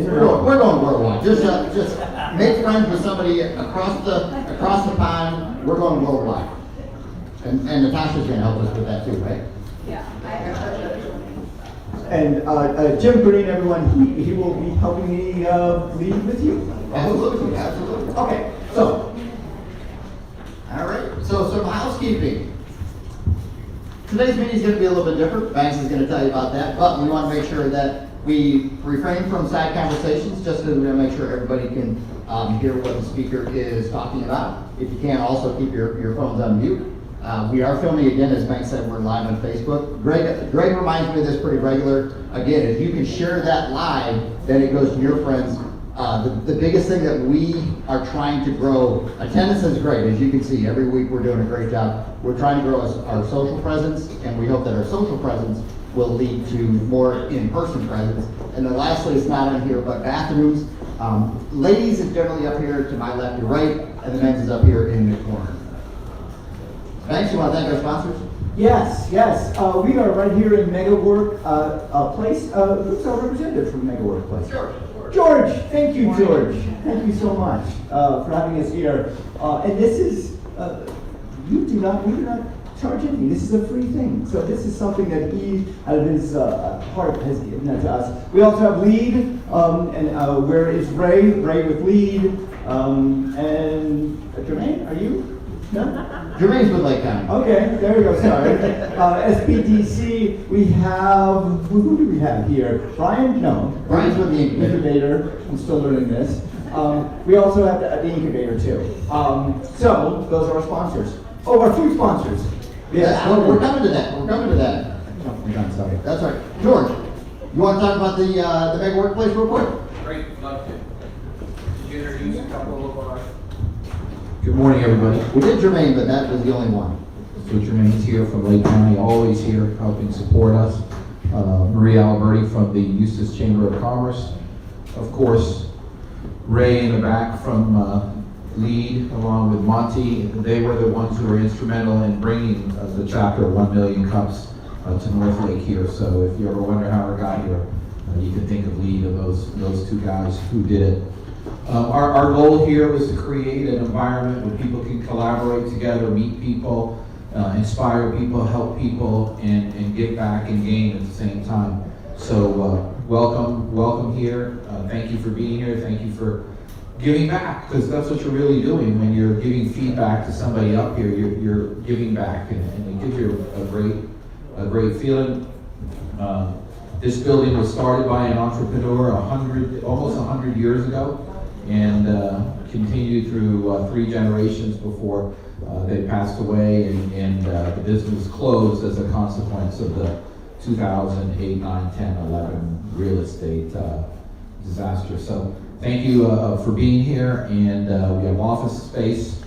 We're going worldwide. Just make friends with somebody across the pond. We're going worldwide. And Natasha's going to help us with that too, right? Yeah. And Jim Green, everyone, he will be helping me lead with you. Absolutely, absolutely. Okay, so. All right, so some housekeeping. Today's meeting is going to be a little bit different. Banks is going to tell you about that, but we want to make sure that we refrain from side conversations just because we're going to make sure everybody can hear what the speaker is talking about. If you can, also keep your phones on mute. We are filming again, as Bank said, we're live on Facebook. Greg reminds me of this pretty regular. Again, if you can share that live, then it goes to your friends. The biggest thing that we are trying to grow, attendance is great, as you can see, every week we're doing a great job. We're trying to grow our social presence, and we hope that our social presence will lead to more in-person presence. And then lastly, it's not on here, but bathrooms. Ladies is generally up here to my left or right, and the men's is up here in the corner. Thanks, you want to thank our sponsors? Yes. We are right here in Megawork Place. Who's our representative from Megawork Place? George, thank you, George. Thank you so much for having us here. And this is, we do not charge anything. This is a free thing. So this is something that he, out of his heart, has given that to us. We also have Lead, and where is Ray? Ray with Lead. And Jermaine, are you? No? Jermaine's with Lake County. Okay, there we go, sorry. SPDC, we have, who do we have here? Brian? No. Brian's with the incubator. I'm still learning this. We also have the incubator too. So, those are our sponsors. Oh, our food sponsors. Yes, we're coming to that. Oh, we're done, sorry. That's all right. George, you want to talk about the Mega Workplace real quick? Great, love to. Could you introduce a couple of our... Good morning, everybody. We did Jermaine, but that was the only one. So Jermaine's here from Lake County, always here helping support us. Maria Alberti from the Eustis Chamber of Commerce. Of course, Ray in the back from Lead, along with Monty. They were the ones who were instrumental in bringing the chapter of 1 Million Cups to North Lake here. So if you ever wonder how it got here, you can think of Lead and those two guys who did it. Our goal here was to create an environment where people can collaborate together, meet people, inspire people, help people, and give back and gain at the same time. So welcome here. Thank you for being here. Thank you for giving back, because that's what you're really doing when you're giving feedback to somebody up here. You're giving back, and it gives you a great feeling. This building was started by an entrepreneur almost 100 years ago, and continued through 3 generations before they passed away, and the business closed as a consequence of the 2008, 9, 10, 11 real estate disaster. So thank you for being here, and we have office space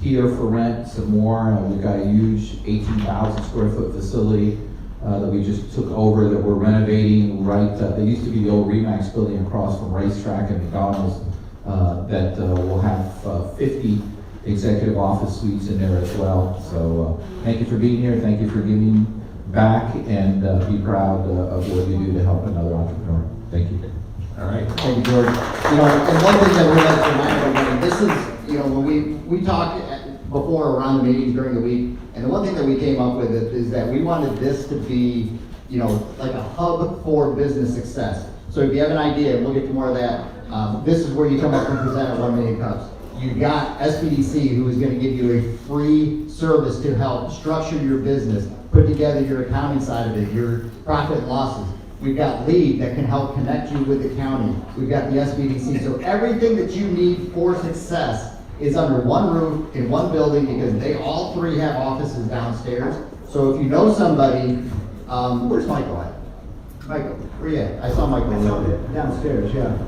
here for rent, some more. We've got a huge 18,000 square foot facility that we just took over, that we're renovating. Right, there used to be the old Remax building across from Racetrack and McDonald's that will have 50 executive office suites in there as well. So thank you for being here. Thank you for giving back, and be proud of what you do to help another entrepreneur. Thank you. All right, thank you, George. And one thing that we like to remind everybody, this is, when we talk before around the meetings during the week, and the one thing that we came up with is that we wanted this to be, like a hub for business success. So if you have an idea, and we'll get to more of that, this is where you come up and present at 1 Million Cups. You've got SPDC, who is going to give you a free service to help structure your business, put together your accounting side of it, your profit and losses. We've got Lead that can help connect you with the county. We've got the SPDC. So everything that you need for success is under one roof in one building, because they all 3 have offices downstairs. So if you know somebody, where's Michael at? Michael, where you at? I saw Michael downstairs, yeah.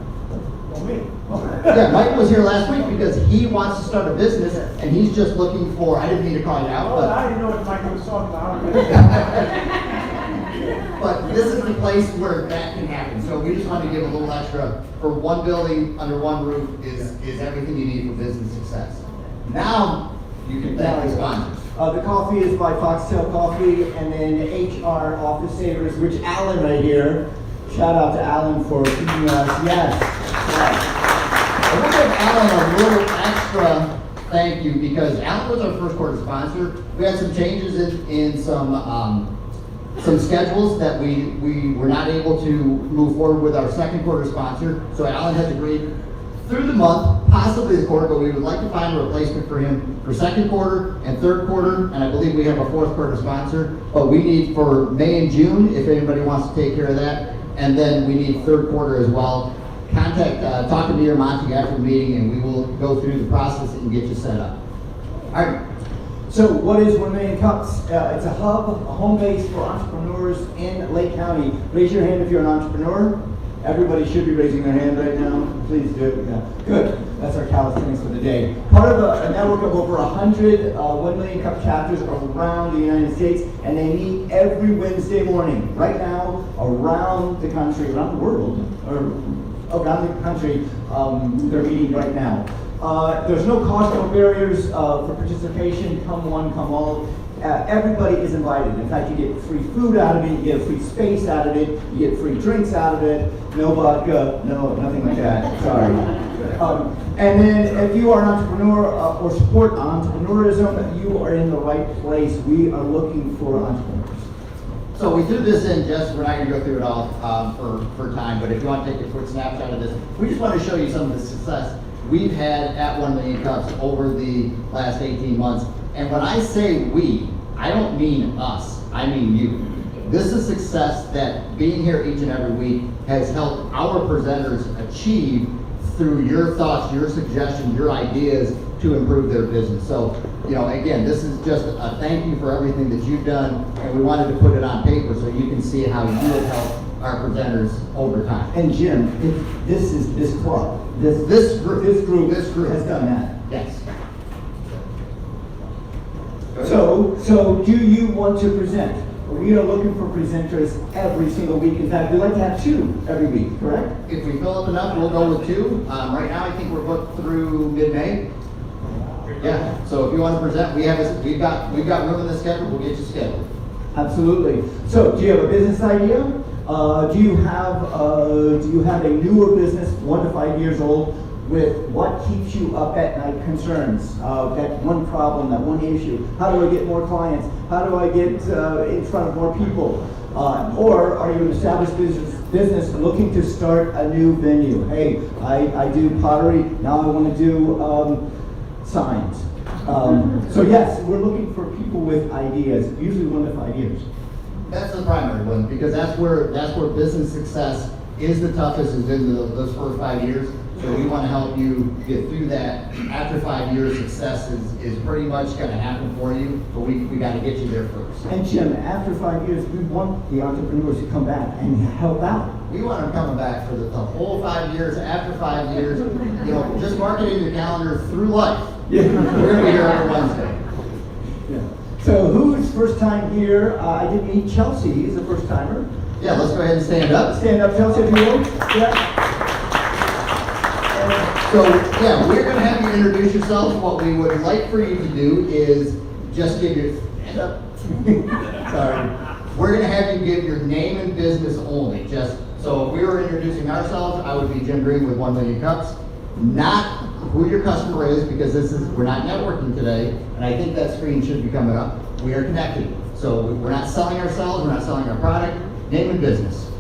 Yeah, Michael was here last week because he wants to start a business, and he's just looking for, I didn't mean to call you out, but I didn't know what Michael was talking about. but this is the place where that can happen. So we just want to give a little extra. For one building under one roof is everything you need for business success. Now you can thank the sponsors. The coffee is by Foxtail Coffee, and then HR Office Savers, which Alan right here Shout out to Alan for keeping us, yes. I want to give Alan a little extra thank you because Alan was our first quarter sponsor. We had some changes in some schedules that we were not able to move forward with our second quarter sponsor. So Alan has agreed through the month, possibly the quarter, but we would like to find a replacement for him for second quarter and third quarter, and I believe we have a fourth quarter sponsor. But we need for May and June, if anybody wants to take care of that, and then we need third quarter as well. Talk to me or Monty after the meeting, and we will go through the process and get you set up. All right. So what is 1 Million Cups? It's a hub, a home base for entrepreneurs in Lake County. Raise your hand if you're an entrepreneur. Everybody should be raising their hand right now. Please do. Yeah. Good. That's our calisthenics for the day. Part of a network of over 100 1 Million Cup chapters around the United States, and they meet every Wednesday morning. Right now, around the country, around the world, or around the country, they're meeting right now. There's no cost, no barriers for participation. Come one, come all. Everybody is invited. In fact, you get free food out of it, you get free space out of it, you get free drinks out of it. No vodka, no, nothing like that. Sorry. And then if you are an entrepreneur or support entrepreneurism, you are in the right place. We are looking for entrepreneurs. So we threw this in we're not going to go through it all for time, but if you want to take a quick snapshot of this, we just want to show you some of the success we've had at 1 Million Cups over the last 18 months. And when I say we, I don't mean us, I mean you. This is success that being here each and every week has helped our presenters achieve through your thoughts, your suggestions, your ideas to improve their business. So, again, this is just a thank you for everything that you've done, and we wanted to put it on paper so you can see how you have helped our presenters over time. And Jim, this club, this group has done that. Yes. So do you want to present? We are looking for presenters every single week. In fact, we'd like to have 2 every week, correct? If we fill up enough, we'll go with 2. Right now, I think we're booked through mid-May. Yeah. So if you want to present, we've got room in the schedule. We'll get you scheduled. Absolutely. So, do you have a business idea? Do you have a newer business, 1 to 5 years old, with what keeps you up at night concerns? That one problem, that one issue. How do I get more clients? How do I get in front of more people? Or are you an established business looking to start a new venue? Hey, I do pottery. Now I want to do signs. So yes, we're looking for people with ideas. Usually 1 to 5 years. That's the primary one because that's where business success is the toughest, is in those first 5 years. So we want to help you get through that. After 5 years, success is pretty much going to happen for you, but we got to get you there first. And Jim, after 5 years, we want the entrepreneurs to come back and help out. We want them coming back for the whole 5 years. After 5 years, just mark it in your calendar through life. Yeah. We're going to be here every Wednesday. Yeah. So who's first time here? I did meet Chelsea. He's a first timer. Yeah, let's go ahead and stand up. Stand up, Chelsea, if you will. Yeah. So, yeah, we're going to have you introduce yourself. What we would like for you to do is just give your hand up. Sorry. We're going to have you give your name and business only. So if we were introducing ourselves, I would be Jim Green with 1 Million Cups. Not who your customer is, because we're not networking today, and I think that screen should be coming up. We are connected. So we're not selling ourselves, we're not selling our product. Name and business.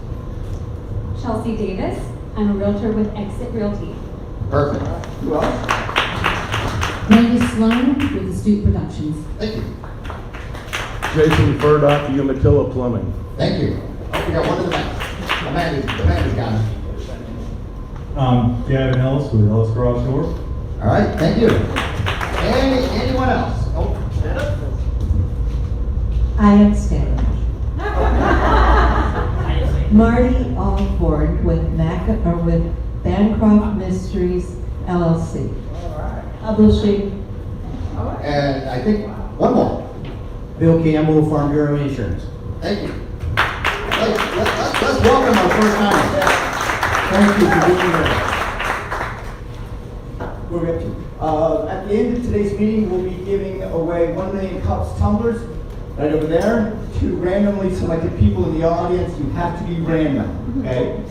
Chelsea Davis. I'm a realtor with Exit Realty. Perfect. Who else? Randy Sloan with Astute Productions. Thank you. Jason Furdock, Umatilla Plumbing. Thank you. Oh, we got one in the back. The man is got it. Gavin Ellis with Ellis Garage Door. All right, thank you. Anyone else? Oh, stand up. I am Signage. Marty Osborne with Bancroft Mysteries LLC. Publishing. And I think one more. Bill Campbell, Farm Bureau Insurance. Thank you. Let's welcome our first time. Thank you for being here. Where we up to? At the end of today's meeting, we'll be giving away 1 Million Cups tumblers. Right over there, 2 randomly selected people in the audience. You have to be random, okay?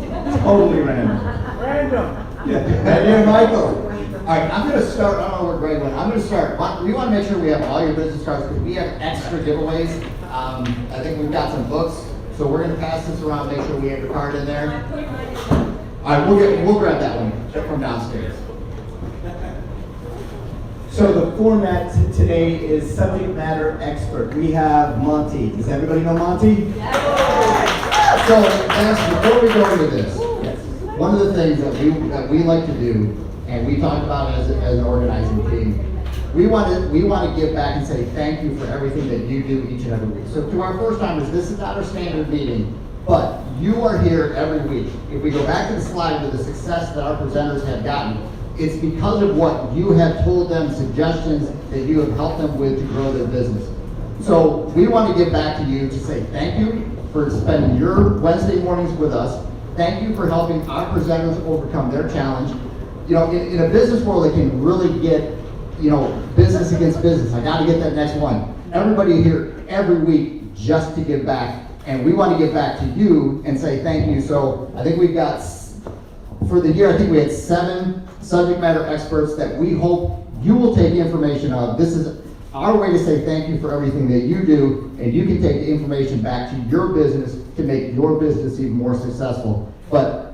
Totally random. Random. Yeah. Right there, Michael. All right, I'm gonna start, I don't know where Greg went. I'm gonna start. We wanna make sure we have all your business cards, because we have extra giveaways. I think we've got some books, so we're gonna pass this around, make sure we have your card in there. All right, we'll grab that one from downstairs. So the format today is subject matter expert. We have Monty. Does everybody know Monty? So, Dennis, before we go into this, Yes. one of the things that we like to do, and we talked about as an organizing team, we want to give back and say thank you for everything that you do each and every week. So to our first timers, this is not our standard meeting, but you are here every week. If we go back to the slide with the success that our presenters have gotten, it's because of what you have told them, suggestions that you have helped them with to grow their business. So we want to give back to you to say thank you for spending your Wednesday mornings with us. Thank you for helping our presenters overcome their challenge. You know, in a business world, it can really get, you know, business against business. I got to get that next one. Everybody here every week just to give back, and we want to give back to you and say thank you. So I think we've got, for the year, I think we had 7 subject matter experts that we hope you will take information of. This is our way to say thank you for everything that you do, and you can take the information back to your business to make your business even more successful. But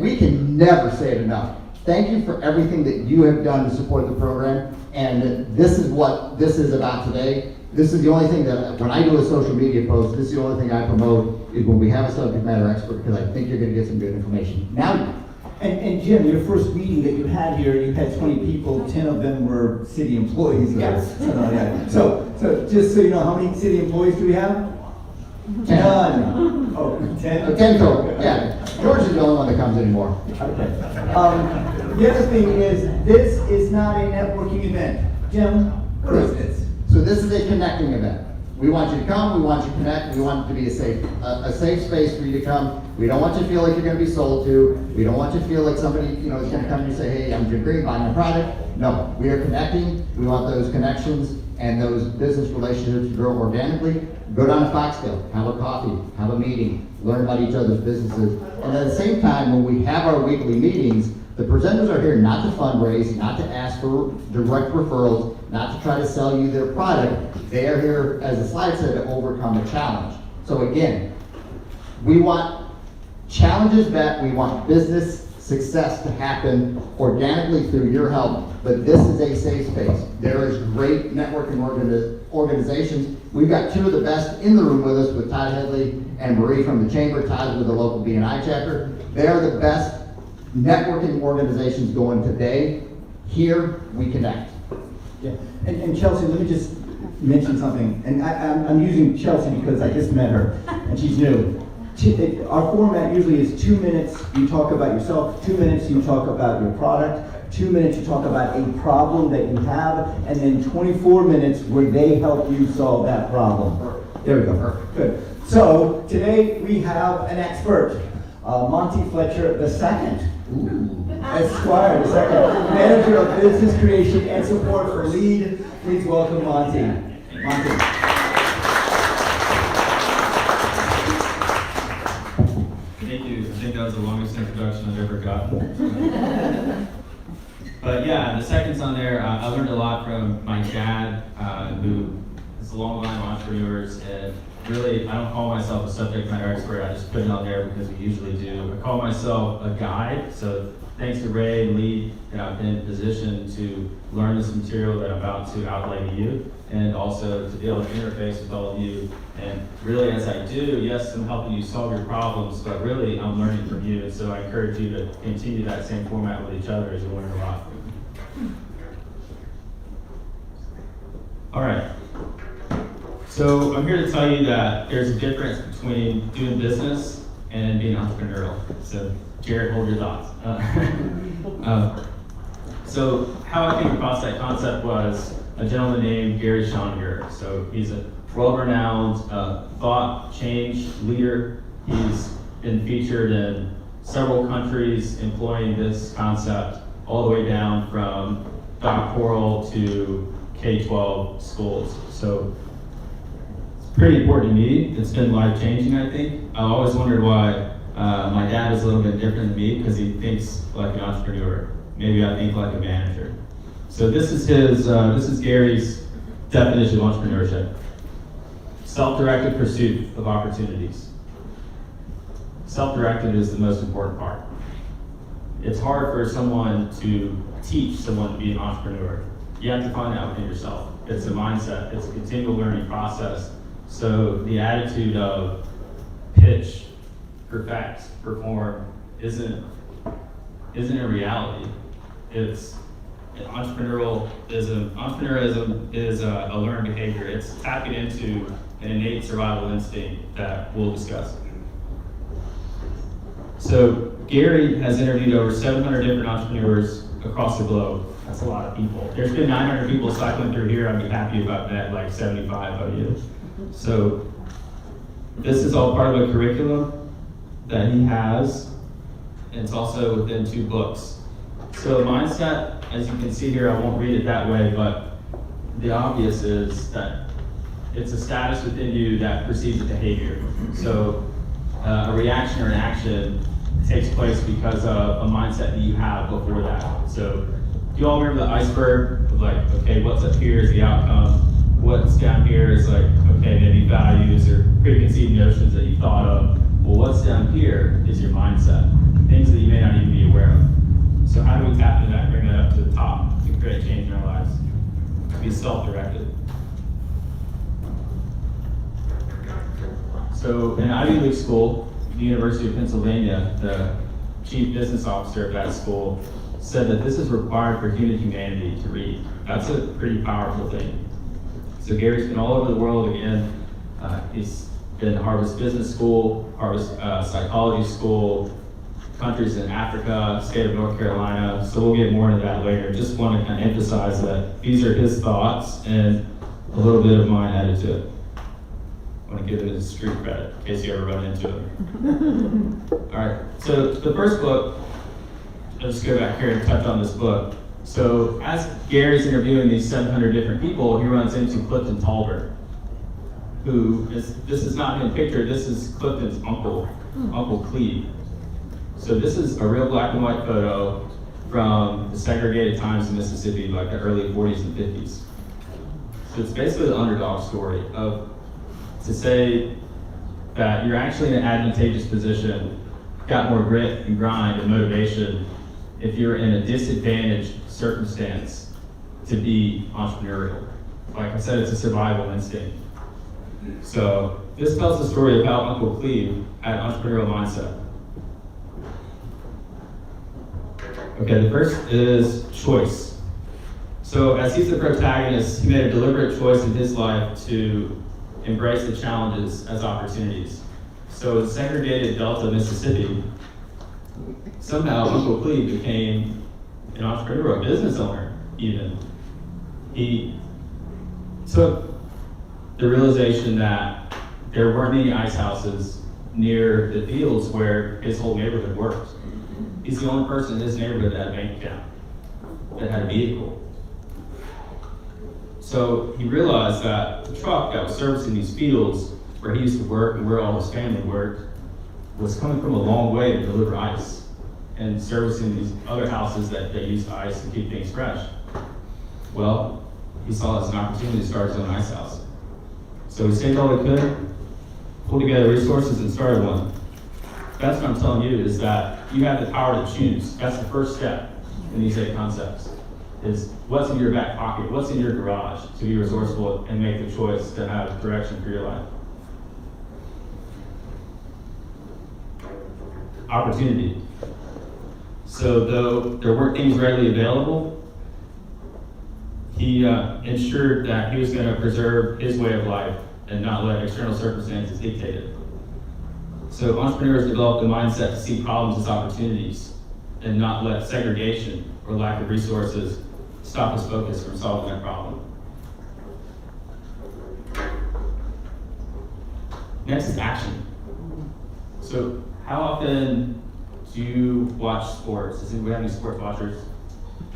we can never say it enough. Thank you for everything that you have done to support the program, and this is what this is about today. This is the only thing that, when I do a social media post, this is the only thing I promote, is when we have a subject matter expert, because I think you're gonna get some good information. Now, And Jim, your first meeting that you had here, you had 20 people, 10 of them were city employees. Yes. Something like that. So just so you know, how many city employees do we have? 10. Oh, 10? 10 total, yeah. George is the only one that comes anymore. Okay. The other thing is, this is not a networking event. Jim, what is this? So this is a connecting event. We want you to come, we want you to connect, we want it to be a safe space for you to come. We don't want you to feel like you're gonna be sold to. We don't want you to feel like somebody, you know, is gonna come and say, hey, I'm Jim Green, buying a product. No, we are connecting. We want those connections and those business relationships to grow organically. Go down to Foxdale, have a coffee, have a meeting, learn about each other's businesses. And at the same time, when we have our weekly meetings, the presenters are here not to fundraise, not to ask for direct referrals, not to try to sell you their product. They are here, as the slide said, to overcome a challenge. So again, we want challenges met, we want business success to happen organically through your help, but this is a safe space. There is great networking organizations. We've got 2 of the best in the room with us, with Todd Headley and Marie from the Chamber. Todd's with the local B&I chapter. They are the best networking organizations going today. Here, we connect. Yeah. And Chelsea, let me just mention something. And I'm using Chelsea because I just met her, and she's new. Our format usually is 2 minutes, you talk about yourself, 2 minutes, you talk about your product, 2 minutes, you talk about a problem that you have, and then 24 minutes where they help you solve that problem. There we go. Good. So today we have an expert, Monty Fletcher II. Esquire II, Manager of Business Creation and Support for LEAD. Please welcome Monty. Monty. Thank you. I think that was the longest introduction I've ever gotten. But yeah, the second's on there. I learned a lot from my dad, who is a long line of entrepreneurs, and really, I don't call myself a subject matter expert. I just put it on there because we usually do. I call myself a guide. So thanks to Ray and Lee, I've been in position to learn this material that I'm about to outlay to you, and also to be able to interface with all of you. And really, as I do, yes, I'm helping you solve your problems, but really, I'm learning from you. And so I encourage you to continue that same format with each other as you learn a lot. All right. So I'm here to tell you that there's a difference between doing business and being entrepreneurial. So Jared, hold your thoughts. So how I came across that concept was a gentleman named Gary Schoniger. So he's a world-renowned thought change leader. He's been featured in several countries employing this concept, all the way down from doctoral to K-12 schools. So pretty important to me. It's been life-changing, I think. I've always wondered why my dad is a little bit different than me because he thinks like an entrepreneur. Maybe I think like a manager. So this is Gary's definition of entrepreneurship. Self-directed pursuit of opportunities. Self-directed is the most important part. It's hard for someone to teach someone to be an entrepreneur. You have to find out within yourself. It's a mindset, it's a continual learning process. So the attitude of pitch, perfect, perform isn't a reality. It's entrepreneurialism. Entrepreneurism is a learned behavior. It's tapping into an innate survival instinct that we'll discuss. So Gary has interviewed over 700 different entrepreneurs across the globe. That's a lot of people. There's been 900 people cycling through here. I'd be happy about that, like 75 of you. So this is all part of a curriculum that he has, and it's also within 2 books. So mindset, as you can see here, I won't read it that way, but the obvious is that it's a status within you that precedes a behavior. So a reaction or an action takes place because of a mindset that you have before that. So do you all remember the iceberg of like, okay, what's up here is the outcome, what's down here is like, okay, maybe values or preconceived notions that you thought of. Well, what's down here is your mindset, things that you may not even be aware of. So how do we tap into that and bring that up to the top to create change in our lives? Be self-directed. So in Ivy League school, the University of Pennsylvania, the chief business officer of that school said that this is required for humanity to read. That's a pretty powerful thing. So Gary's been all over the world again. He's been to Harvard Business School, Harvard Psychology School, countries in Africa, state of North Carolina. So we'll get more into that later. Just want to kind of emphasize that these are his thoughts and a little bit of mine added to it. I want to give it his street credit in case you ever run into him. All right, so the first book, I'll just go back here and touch on this book. So as Gary's interviewing these 700 different people, he runs into Clifton Talbert, who is, this is not him pictured, this is Clifton's uncle, Uncle Cleve. So this is a real black and white photo from the segregated times in Mississippi, like the early 40s and 50s. So it's basically the underdog story of to say that you're actually in an advantageous position, got more grit and grind and motivation if you're in a disadvantaged circumstance to be entrepreneurial. Like I said, it's a survival instinct. So this tells the story about Uncle Cleve had an entrepreneurial mindset. Okay, the first is choice. So as he's the protagonist, he made a deliberate choice in his life to embrace the challenges as opportunities. So in segregated Delta, Mississippi, somehow Uncle Cleve became an entrepreneur, a business owner even. He took the realization that there weren't any ice houses near the fields where his whole neighborhood worked. He's the only person in his neighborhood that had a bank account, that had a vehicle. So he realized that the truck that was servicing these fields where he used to work and where all his family worked was coming from a long way to deliver ice and servicing these other houses that they used ice to keep things fresh. Well, he saw it as an opportunity to start his own ice house. So he saved all he could, pulled together resources and started one. That's what I'm telling you, is that you have the power to choose. That's the first step in these 8 concepts, is what's in your back pocket, what's in your garage to be resourceful and make the choice to have direction for your life. Opportunity. So though there weren't things readily available, he ensured that he was going to preserve his way of life and not let external circumstances dictate it. So entrepreneurs develop the mindset to see problems as opportunities and not let segregation or lack of resources stop us focus from solving that problem. Next is action. So how often do you watch sports? Does anybody have any sports watchers?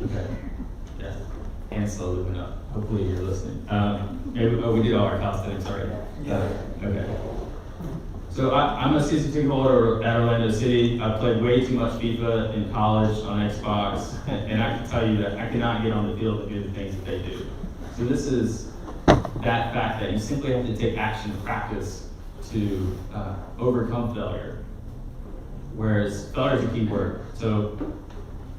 Okay. Yeah. and slow moving up. Hopefully you're listening. Maybe, we did all our calisthenics already. Yeah. Okay. So I'm a season ticket holder at Orlando City. I played way too much FIFA in college on Xbox, and I can tell you that I cannot get on the field and do the things that they do. So this is that fact that you simply have to take action and practice to overcome failure. Whereas failure is a key word. So,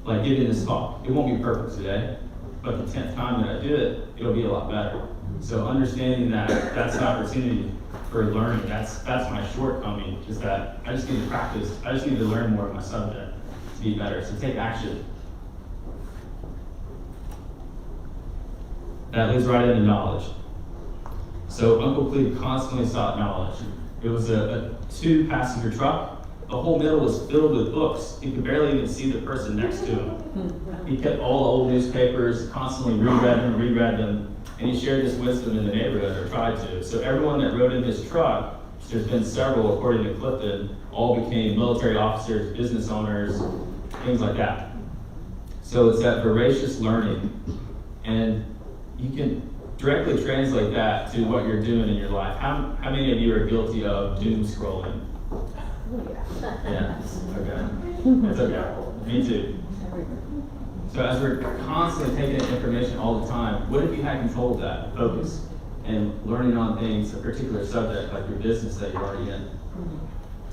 like giving this talk, it won't be perfect today, but the 10th time that I do it, it'll be a lot better. So understanding that that's an opportunity for learning, that's my shortcoming, is that I just need to practice, I just need to learn more of my subject to be better. So take action. That leads right into knowledge. So Uncle Cleve constantly sought knowledge. It was a 2-passenger truck. The whole middle was filled with books. You could barely even see the person next to him. He kept all the old newspapers, constantly reread them, and he shared this wisdom in the neighborhood, or tried to. So everyone that rode in his truck, there's been several according to Clifton, all became military officers, business owners, things like that. So it's that voracious learning, and you can directly translate that to what you're doing in your life. How many of you are guilty of doom scrolling? Yeah, okay. It's okay. Me too. So as we're constantly taking in information all the time, what if you had control of that, focus, and learning on things, a particular subject, like your business that you're already in?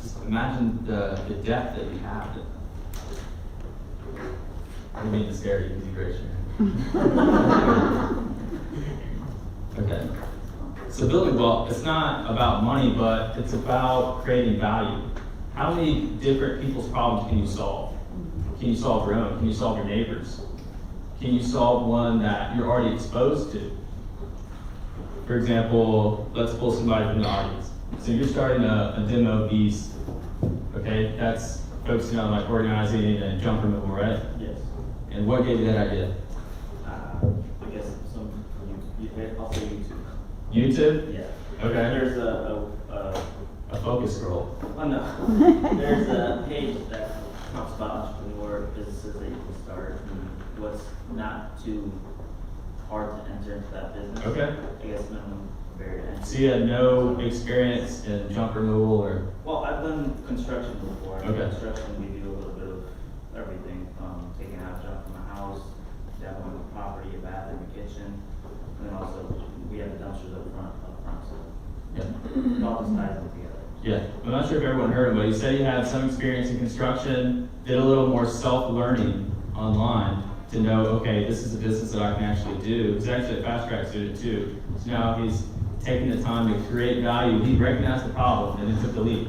Just imagine the depth that you have. I don't mean to scare you, because you raise your hand. Okay. So building wealth, it's not about money, but it's about creating value. How many different people's problems can you solve? Can you solve your own? Can you solve your neighbors? Can you solve one that you're already exposed to? For example, let's pull somebody from the audience. So you're starting a demo beast, okay? That's focusing on like organizing and junk removal, right? Yes. And what gave you that idea? I guess I'll say YouTube. YouTube? Yeah. Okay. There's a focus scroll. oh no. There's a page that talks about entrepreneur businesses that you can start and what's not too hard to enter into that business. Okay. I guess minimum barrier to entry. So you had no experience in junk removal or? Well, I've done construction before. Okay. Construction, we do a little bit of everything, taking out junk from a house, demoing the property, a bathroom, a kitchen, and then also we have the dumpsters up front, so Yeah. it all just ties them together. Yeah, I'm not sure if everyone heard him, but he said he had some experience in construction, did a little more self-learning online to know, okay, this is a business that I can actually do. He's actually a fast track student too. So now he's taking the time to create value. He recognized the problem and then took the leap.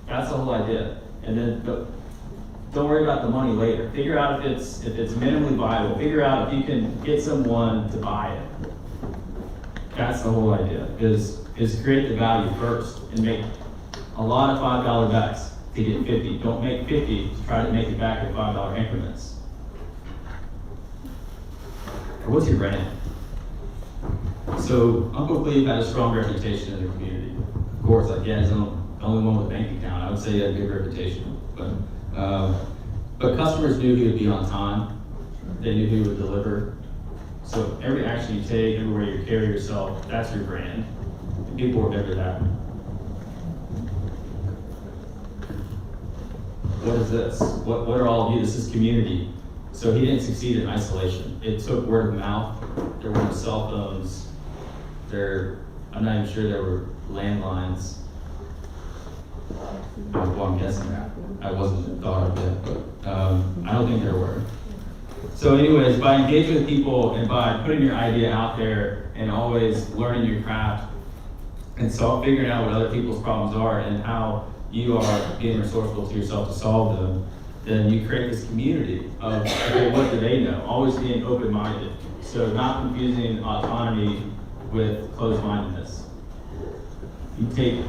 That's the whole idea. And then don't worry about the money later. Figure out if it's minimally viable. Figure out if you can get someone to buy it. That's the whole idea, is create the value first and make a lot of $5 bets to get 50. Don't make 50 to try to make it back in $5 increments. Or what's your brand? So Uncle Cleve had a strong reputation in the community. Of course, like yeah, he's the only one with a bank account. I would say he had a good reputation. But customers knew he would be on time. They knew he would deliver. So every action you take, everywhere you carry yourself, that's your brand. And people remember that. What is this? What are all of you? This is community. So he didn't succeed in isolation. It took word of mouth. There were no cell phones. I'm not even sure there were landlines. Well, I'm guessing that. I wasn't thought of yet, but I don't think there were. So anyways, by engaging with people and by putting your idea out there and always learning your craft and figuring out what other people's problems are and how you are being resourceful to yourself to solve them, then you create this community of, okay, what do they know? Always being open-minded. So not confusing autonomy with closed-mindedness. You take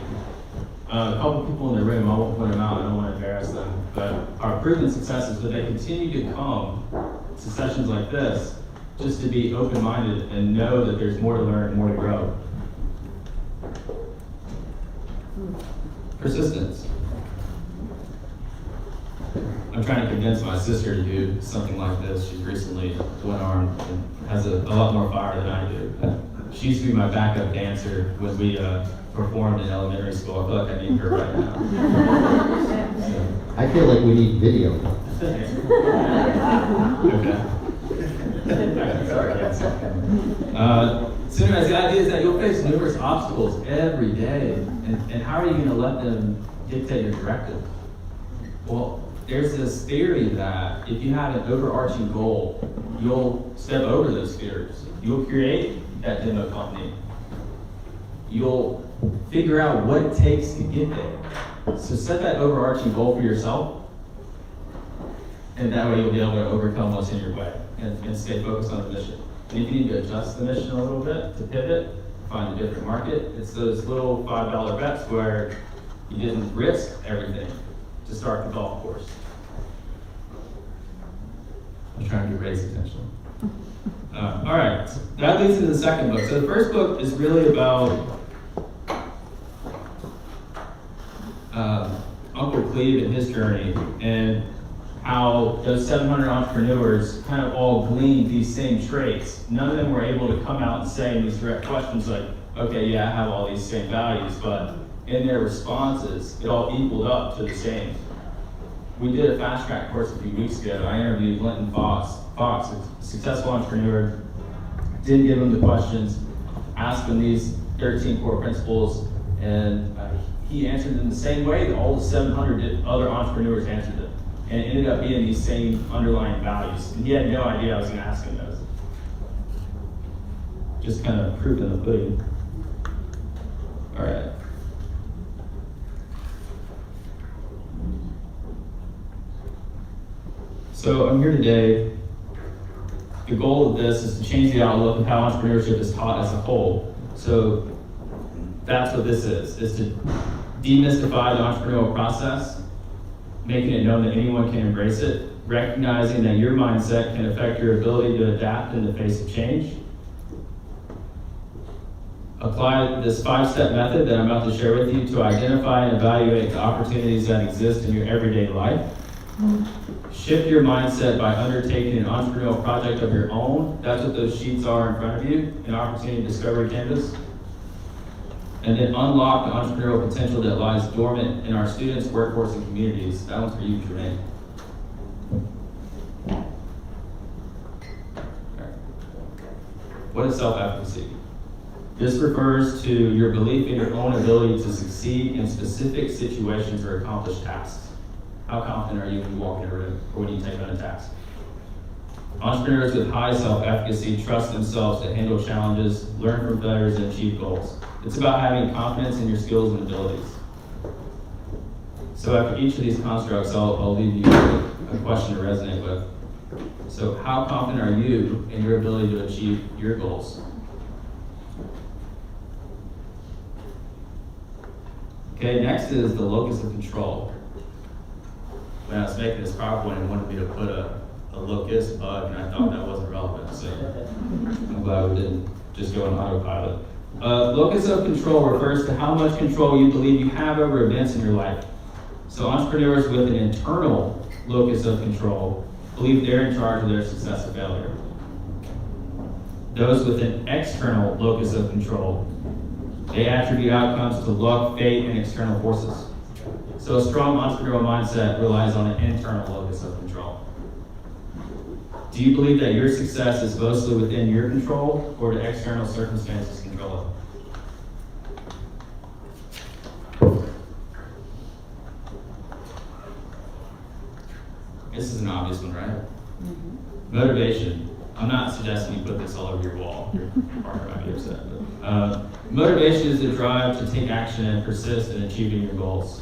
a couple people in the room, I won't point them out, I don't want to embarrass them, but our proven successes, but they continue to come to sessions like this just to be open-minded and know that there's more to learn, more to grow. Persistence. I'm trying to convince my sister to do something like this. She's recently one-armed and has a lot more fire than I do. She used to be my backup dancer when we performed in elementary school. I feel like I need her right now. I feel like we need video. Okay. Sorry, yes. So anyways, the idea is that you'll face numerous obstacles every day, and how are you going to let them dictate your directive? Well, there's this theory that if you have an overarching goal, you'll step over those fears. You'll create that demo company. You'll figure out what it takes to get there. So set that overarching goal for yourself, and that way you'll be able to overcome what's in your way and stay focused on the mission. And if you need to adjust the mission a little bit to pivot, find a different market, it's those little $5 bets where you didn't risk everything to start the golf course. I'm trying to raise attention. All right, that leads to the second book. So the first book is really about Uncle Cleve and his journey, and how those 700 entrepreneurs kind of all gleaned these same traits. None of them were able to come out and say in these direct questions like, okay, yeah, I have all these same values, but in their responses, it all equaled up to the same. We did a fast track course a few weeks ago. I interviewed Linton Fox, a successful entrepreneur, didn't give him the questions, asked him these 13 core principles, and he answered them the same way that all the 700 other entrepreneurs answered them. And it ended up being these same underlying values. And he had no idea I was going to ask him those. Just kind of proof in the pudding. All right. So I'm here today. The goal of this is to change the outlook of how entrepreneurship is taught as a whole. So that's what this is to demystify the entrepreneurial process, making it known that anyone can embrace it, recognizing that your mindset can affect your ability to adapt in the face of change. Apply this 5-step method that I'm about to share with you to identify and evaluate the opportunities that exist in your everyday life. Shift your mindset by undertaking an entrepreneurial project of your own. That's what those sheets are in front of you, an opportunity discovery canvas. And then unlock the entrepreneurial potential that lies dormant in our students, workforce, and communities. That one's for you, Jermaine. What is self-efficacy? This refers to your belief in your own ability to succeed in specific situations or accomplish tasks. How confident are you when you walk in a room or when you take on a task? Entrepreneurs with high self-efficacy trust themselves to handle challenges, learn from failures, and achieve goals. It's about having confidence in your skills and abilities. So after each of these constructs, I'll leave you with a question to resonate with. So how confident are you in your ability to achieve your goals? Okay, next is the locus of control. When I was making this PowerPoint, it wanted me to put a locust bug, and I thought that wasn't relevant, so I'm glad we didn't just go on autopilot. Locus of control refers to how much control you believe you have over events in your life. So entrepreneurs with an internal locus of control believe they're in charge of their success or failure. Those with an external locus of control, they attribute outcomes to luck, fate, and external forces. So a strong entrepreneurial mindset relies on an internal locus of control. Do you believe that your success is mostly within your control, or do external circumstances control it? This is an obvious one, right? Mm-hmm. Motivation. I'm not suggesting you put this all over your wall. Your partner might be upset. But, motivation is the drive to take action and persist in achieving your goals.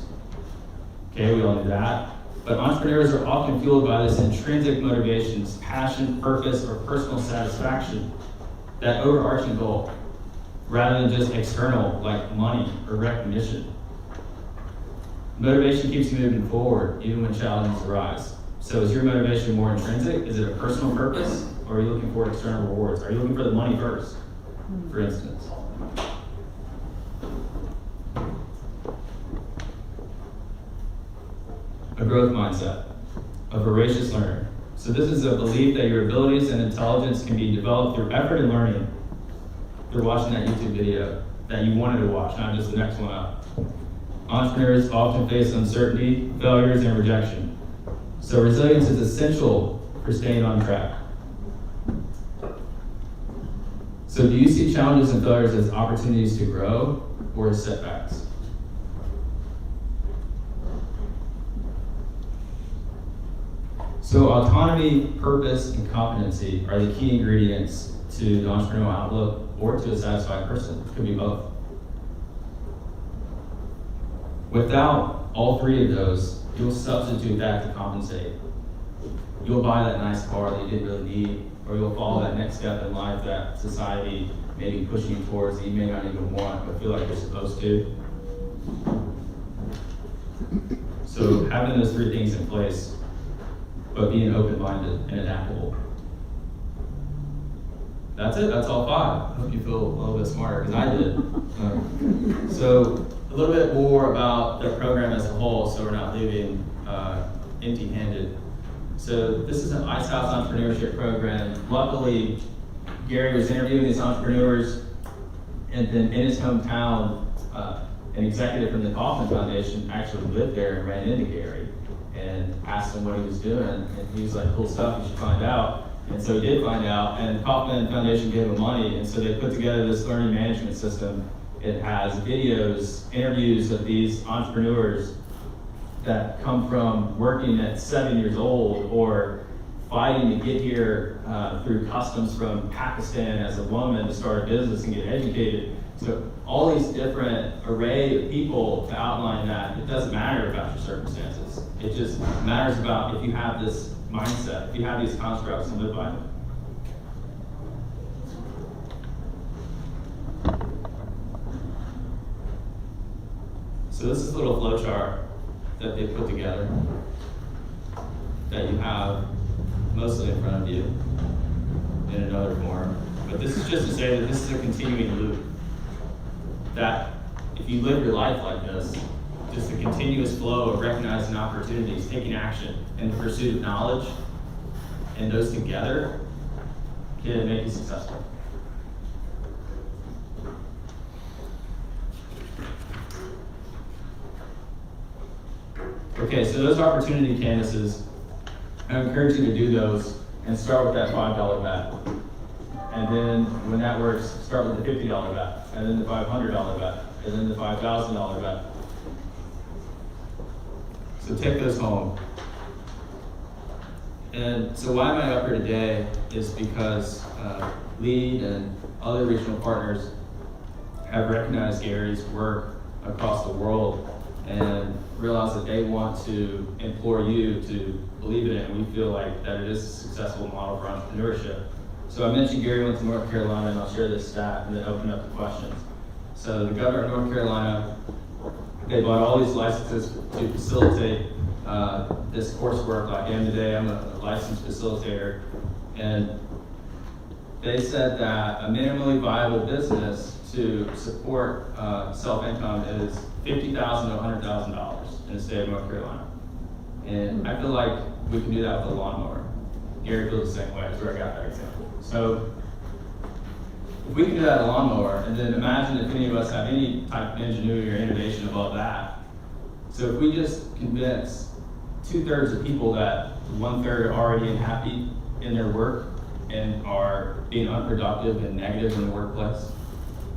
Okay, we all do that. But entrepreneurs are often fueled by this intrinsic motivations, passion, purpose, or personal satisfaction, that overarching goal, rather than just external, like money or recognition. Motivation keeps you moving forward, even when challenges arise. So is your motivation more intrinsic? Is it a personal purpose? Or are you looking for external rewards? Are you looking for the money first, for instance? A growth mindset. a voracious learner. So this is a belief that your abilities and intelligence can be developed through effort and learning, through watching that YouTube video that you wanted to watch, not just the next one up. Entrepreneurs often face uncertainty, failures, and rejection. So resilience is essential for staying on track. So do you see challenges and failures as opportunities to grow or as setbacks? So autonomy, purpose, and competency are the key ingredients to the entrepreneurial outlook or to a satisfied person. It could be both. Without all three of those, you'll substitute that to compensate. You'll buy that nice car that you didn't really need, or you'll follow that next step in life that society may be pushing you towards that you may not even want, but feel like you're supposed to. So having those three things in place, but being open-minded and adaptable. That's it, that's all five. I hope you feel a little bit smarter, because I did. So a little bit more about the program as a whole, so we're not leaving empty-handed. So this is an Ice House entrepreneurship program. Luckily, Gary was interviewing these entrepreneurs, and then in his hometown, an executive from the Kaufman Foundation actually lived there and ran into Gary and asked him what he was doing, and he was like, cool stuff, you should find out. And so he did find out, and the Kaufman Foundation gave him money, and so they put together this learning management system. It has videos, interviews of these entrepreneurs that come from working at 7 years old or fighting to get here through customs from Pakistan as a woman to start a business and get educated. So all these different array of people to outline that it doesn't matter about your circumstances. It just matters about if you have this mindset, if you have these constructs and live by them. So this is a little flow chart that they put together that you have mostly in front of you in another form. But this is just to say that this is a continuing loop. That if you live your life like this, just a continuous flow of recognizing opportunities, taking action in the pursuit of knowledge, and those together can make you successful. Okay, so those opportunity canvases, I encourage you to do those and start with that $5 bet. And then when that works, start with the $50 bet, and then the $500 bet, and then the $5,000 bet. So take those home. And so why am I up here today is because LEAD and other regional partners have recognized Gary's work across the world and realize that they want to implore you to believe in it, and we feel like that it is a successful model for entrepreneurship. So I mentioned Gary went to North Carolina, and I'll share this stat and then open up the questions. So the governor of North Carolina, they bought all these licenses to facilitate this coursework. Like I am today, I'm a licensed facilitator, and they said that a minimally viable business to support self-income is $50,000 to $100,000 in the state of North Carolina. And I feel like we can do that with a lawnmower. Gary feels the same way, that's where I got that example. So if we can do that with a lawnmower, and then imagine if any of us have any type of ingenuity or innovation above that. So if we just convince 2/3 of people that 1/3 are already unhappy in their work and are being unproductive and negative in the workplace,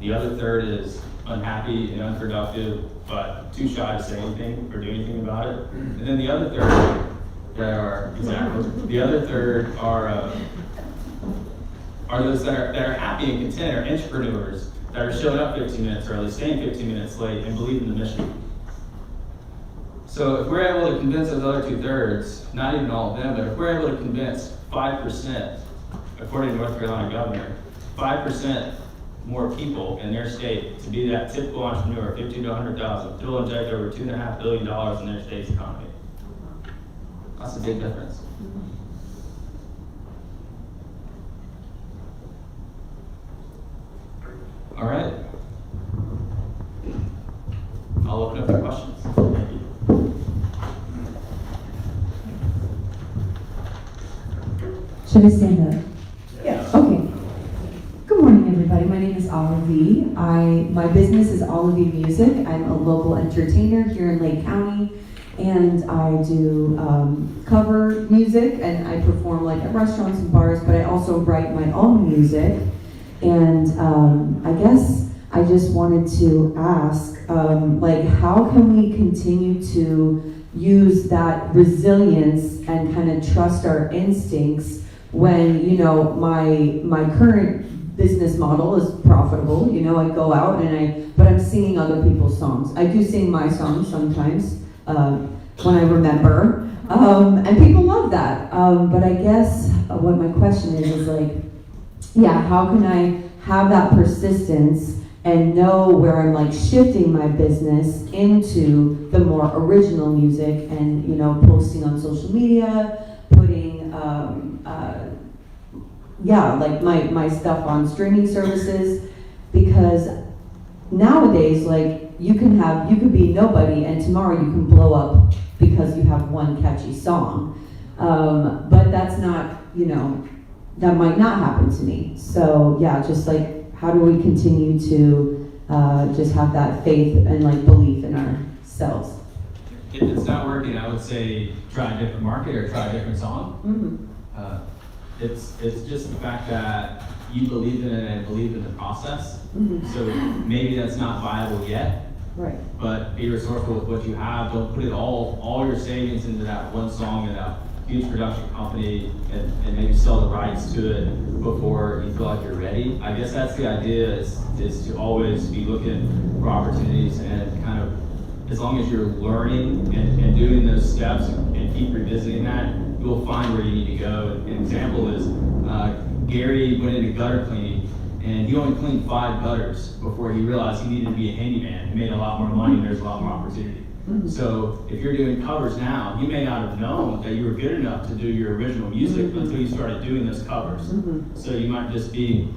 the other third is unhappy and unproductive, but too shy to say anything or do anything about it. And then the other third that are, exactly, the other third are those that are happy and content, are entrepreneurs that are showing up 15 minutes early, staying 15 minutes late, and believe in the mission. So if we're able to convince those other 2/3, not even all of them, but if we're able to convince 5%, according to North Carolina governor, 5% more people in their state to be that typical entrepreneur, 50 to 100,000, it'll inject over $2.5 billion in their state's economy. That's a big difference. All right. I'll open up for questions. Thank you. Should I stand up? Yes. Okay. Good morning, everybody. My name is Olive. My business is Olive Music. I'm a local entertainer here in Lake County, and I do cover music, and I perform like at restaurants and bars, but I also write my own music. And I guess I just wanted to ask, like, how can we continue to use that resilience and kind of trust our instincts when, you know, my current business model is profitable. You know, I go out but I'm singing other people's songs. I do sing my songs sometimes when I remember, and people love that. But I guess what my question is like, yeah, how can I have that persistence and know where I'm like shifting my business into the more original music and, you know, posting on social media, putting like my stuff on streaming services, because nowadays, like, you could be nobody and tomorrow you can blow up because you have one catchy song. But that's not, you know, that might not happen to me. So yeah, just like, how do we continue to just have that faith and like belief in ourselves? If it's not working, I would say try a different market or try a different song. Mm-hmm. It's just the fact that you believe in it and believe in the process. Mm-hmm. So maybe that's not viable yet, Right. but be resourceful with what you have. Don't put it all your savings into that one song and that huge production company and maybe sell the rights to it before you feel like you're ready. I guess that's the idea, is to always be looking for opportunities, and kind of, as long as you're learning and doing those steps and keep revisiting that, you'll find where you need to go. An example is Gary went into gutter cleaning, and he only cleaned 5 gutters before he realized he needed to be a handyman. He made a lot more money, and there's a lot more opportunity. Mm-hmm. So if you're doing covers now, you may not have known that you were good enough to do your original music Mm-hmm. until you started doing those covers. Mm-hmm. So you might just be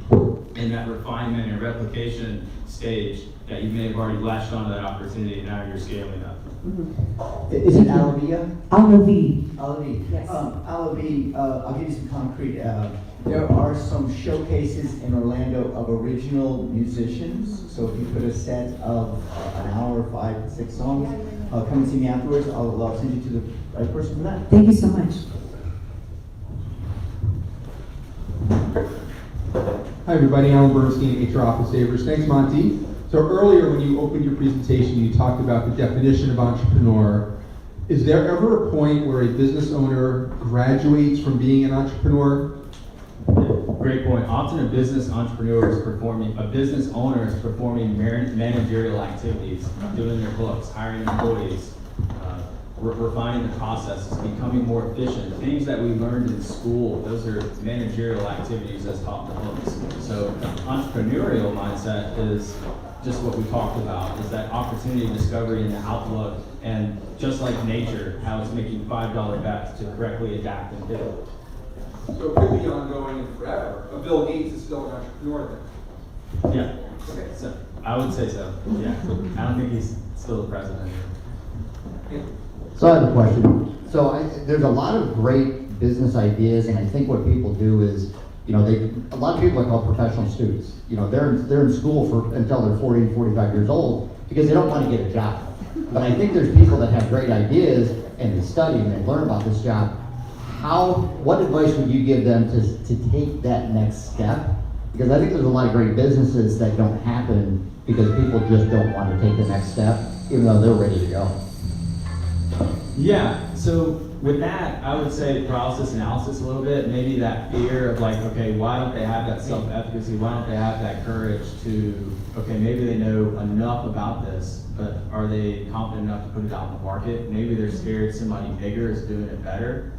in that refinement and replication stage that you may have already latched onto that opportunity, and now you're scaling up. Is it Alavia? Alavi. Alavi. Yes. Alavi, I'll give you some concrete. There are some showcases in Orlando of original musicians. So if you put a set of an hour, 5, 6 songs, come and see me afterwards. I'll send you to the right person for that. Thank you so much. Hi everybody, Alan Bernstein, HR Office Savers. Thanks, Monty. So earlier when you opened your presentation, you talked about the definition of entrepreneur. Is there ever a point where a business owner graduates from being an entrepreneur? Great point. Often a business owner is performing managerial activities, doing their books, hiring employees, refining the processes, becoming more efficient. Things that we learned in school, those are managerial activities as taught in the books. So entrepreneurial mindset is just what we talked about, is that opportunity, discovery, and the outlook, and just like nature, how it's making $5 bets to correctly adapt and pivot. So it could be ongoing and forever. But Bill Gates is still an entrepreneur then. Yeah. Okay. So I would say so. Yeah. I don't think he's still the president. So I have a question. So there's a lot of great business ideas, and I think what people do is, you know, a lot of people are called professional students. You know, they're in school until they're 40 and 45 years old because they don't want to get a job. But I think there's people that have great ideas and they study and they learn about this job. What advice would you give them to take that next step? Because I think there's a lot of great businesses that don't happen because people just don't want to take the next step, even though they're ready to go. Yeah, so with that, I would say paralysis analysis a little bit. Maybe that fear of like, okay, why don't they have that self-efficacy? Why don't they have that courage to, okay, maybe they know enough about this, but are they confident enough to put it out in the market? Maybe they're scared somebody bigger is doing it better.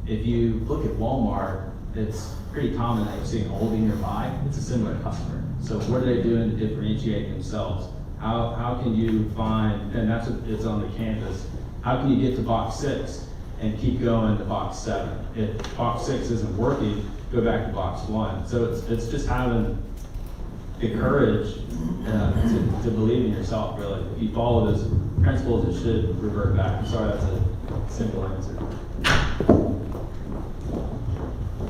If you look at Walmart, it's pretty common that you see an oldie nearby. It's a similar customer. So what are they doing to differentiate themselves? How can you find, and that's what it's on the campus, how can you get to box 6 and keep going to box 7? If box 6 isn't working, go back to box 1. So it's just having the courage to believe in yourself, really. If you follow those principles, it should revert back. I'm sorry, that's a simple answer.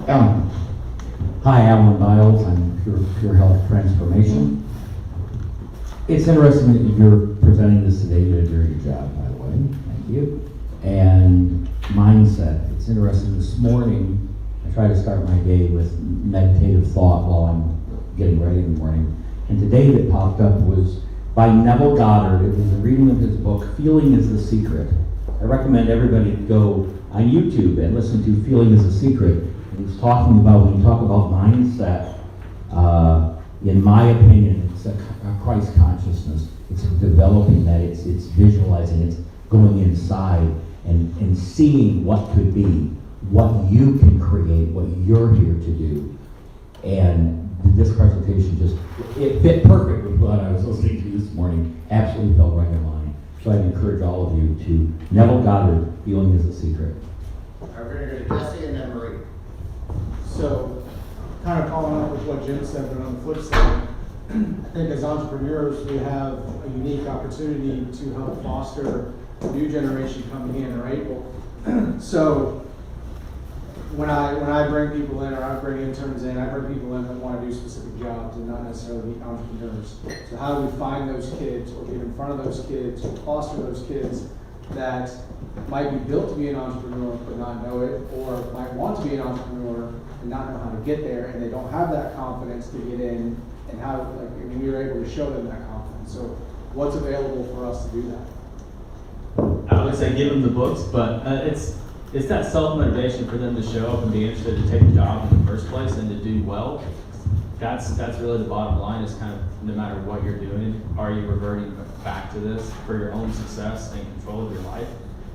Alan. Hi, Alan Biles. I'm Pure Health Transformation. It's interesting that you're presenting this today. You did a very good job, by the way. Thank you. And mindset. It's interesting. This morning, I try to start my day with meditative thought while I'm getting ready in the morning. And today that popped up was by Neville Goddard. It was a reading of his book, Feeling is the Secret. I recommend everybody go on YouTube and listen to Feeling is the Secret. And he's talking about, when you talk about mindset, in my opinion, it's a Christ consciousness. It's developing that, it's visualizing, it's going inside and seeing what could be, what you can create, what you're here to do. And this presentation just, it fit perfect with what I was listening to this morning. Absolutely felt right in line. So I'd encourage all of you to, Neville Goddard, Feeling is the Secret. We're going to go to Jesse and then Marie. So, kind of following up with what Jim said, but on the flip side, I think as entrepreneurs, we have a unique opportunity to help foster a new generation coming in, right? So, when I bring people in, or I bring interns in, I bring people in that want to do specific jobs and not necessarily be entrepreneurs. So how do we find those kids, or get in front of those kids, or foster those kids that might be built to be an entrepreneur but not know it, or might want to be an entrepreneur and not know how to get there, and they don't have that confidence to get in, and how, like, I mean, we were able to show them that confidence. So what's available for us to do that? I would say give them the books, but it's that self-motivation for them to show up and be interested to take the job in the first place and to do well. That's really the bottom line, is kind of no matter what you're doing, are you reverting back to this for your own success and control of your life?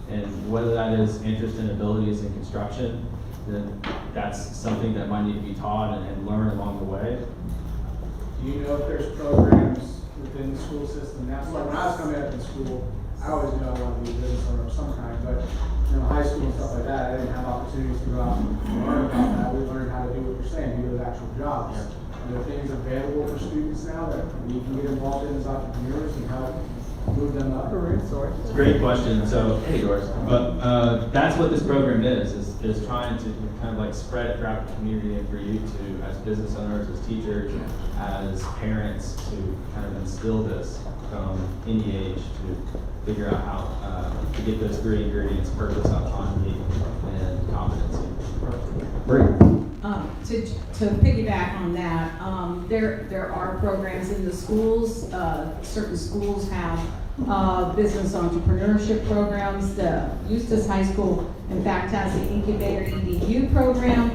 And whether that is interest and abilities in construction, then that's something that might need to be taught and learn along the way. Do you know if there's programs within the school system now? So like when I was coming up in school, I always knew I wanted to be a business owner of some kind, but high school and stuff like that, I didn't have opportunities to go out and learn about that. We learned how to do what you're saying, do those actual jobs. Are there things available for students now that we can get involved in as entrepreneurs and help move them up? It's a great question. So, but that's what this program is trying to kind of like spread it throughout the community, and for you to, as business owners, as teachers, as parents, to kind of instill this from any age, to figure out how to get those three ingredients: purpose, autonomy, and competency. To piggyback on that, there are programs in the schools. Certain schools have business entrepreneurship programs. The Eustis High School, in fact, has the Incubator EDU program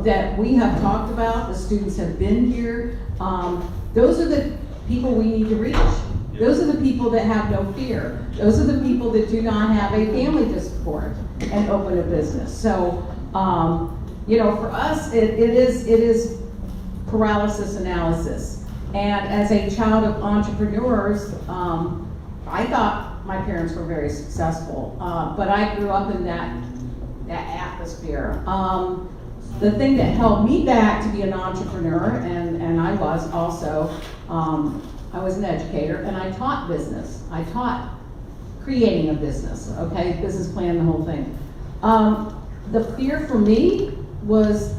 that we have talked about. The students have been here. Those are the people we need to reach. Those are the people that have no fear. Those are the people that do not have a family to support and open a business. So, for us, it is paralysis analysis. And as a child of entrepreneurs, I thought my parents were very successful, but I grew up in that atmosphere. The thing that held me back to be an entrepreneur, and I was also, I was an educator, and I taught business. I taught creating a business, okay, business plan, the whole thing. The fear for me was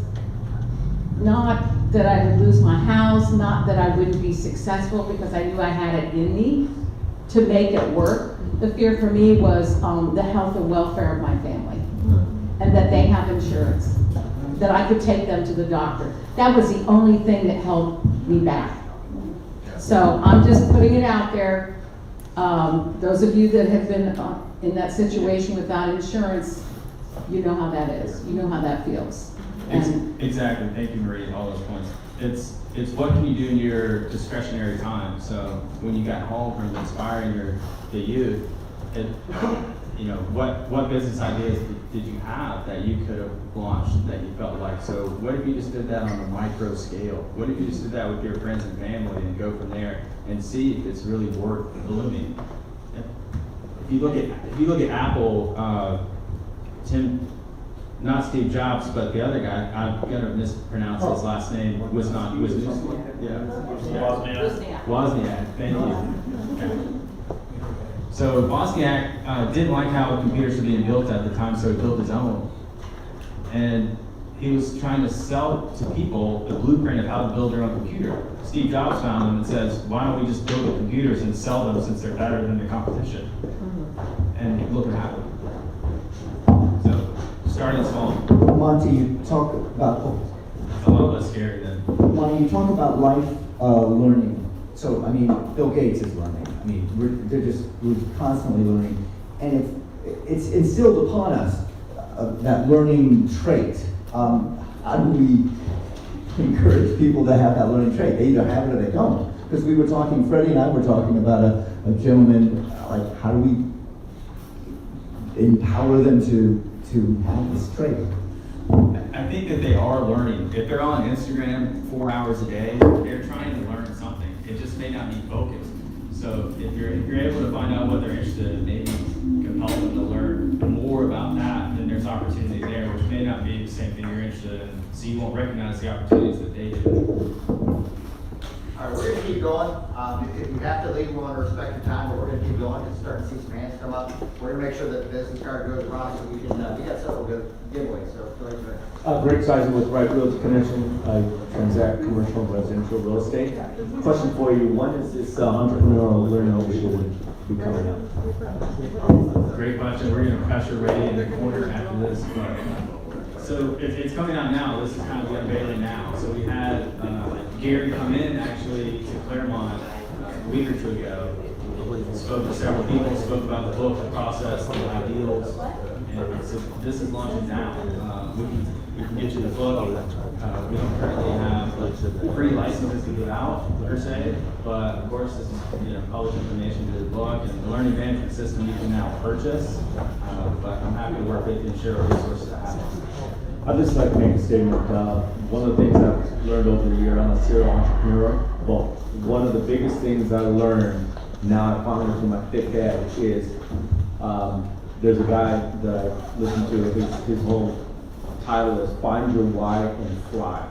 not that I would lose my house, not that I wouldn't be successful, because I knew I had it in me to make it work. The fear for me was the health and welfare of my family, and that they have insurance, that I could take them to the doctor. That was the only thing that held me back. So I'm just putting it out there. Those of you that have been in that situation without insurance, you know how that is. You know how that feels. Exactly. Thank you, Marie. All those points. It's what can you do in your discretionary time. So when you got home from inspiring the youth, what business ideas did you have that you could have launched that you felt like? So what if you just did that on a micro scale? What if you just did that with your friends and family and go from there and see if it's really worth blooming? If you look at Apple, not Steve Jobs, but the other guy, I'm gonna mispronounce his last name. Wozniak. Thank you. Okay. So Wozniak didn't like how computers were being built at the time, so he built his own. And he was trying to sell to people the blueprint of how to build their own computer. Steve Jobs found them and says, why don't we just build the computers and sell them since they're better than the competition? And look what happened. So, starting small. Monty, you talk about, It's a lot less scary than. Monty, you talk about life learning. So, I mean, Bill Gates is learning. I mean, we're constantly learning. And it's instilled upon us that learning trait. How do we encourage people to have that learning trait? They either have it or they don't. Because we were talking, Freddie and I were talking about a gentleman, like how do we empower them to have this trait? I think that they are learning. If they're on Instagram 4 hours a day, they're trying to learn something. It just may not be focused. So if you're able to find out what they're interested in, maybe compel them to learn more about that, then there's opportunity there, which may not be the same thing you're interested in. So you won't recognize the opportunities that they do. All right, we're gonna keep going. If you have to leave, we want to respect your time, but we're gonna keep going. It's starting to see some hands come up. We're gonna make sure that the business card goes around so we can, we got several good giveaways, so go ahead. Greg Seisen with Right Realty Connection. I transact commercial and residential real estate. Question for you. When is this entrepreneurial learning initiative be coming up? Great question. We're going to pressure Ray in the corner after this. So it's coming out now. This is kind of the unveiling now. So we had Gary come in actually to Claremont a week or two ago. Spoke to several people, spoke about the book, the process, the ideals. And so this is launching now. We can get you the book. We don't currently have free licenses to give out per se, but of course this is public information to the book and the learning management system you can now purchase. But I'm happy to work with you and share our resources to have it. I'd just like to make a statement. One of the things I've learned over the year, I'm a serial entrepreneur, but one of the biggest things I learned now I finally through my thick head is there's a guy that I listen to, his whole title is Find Your Why and Fly.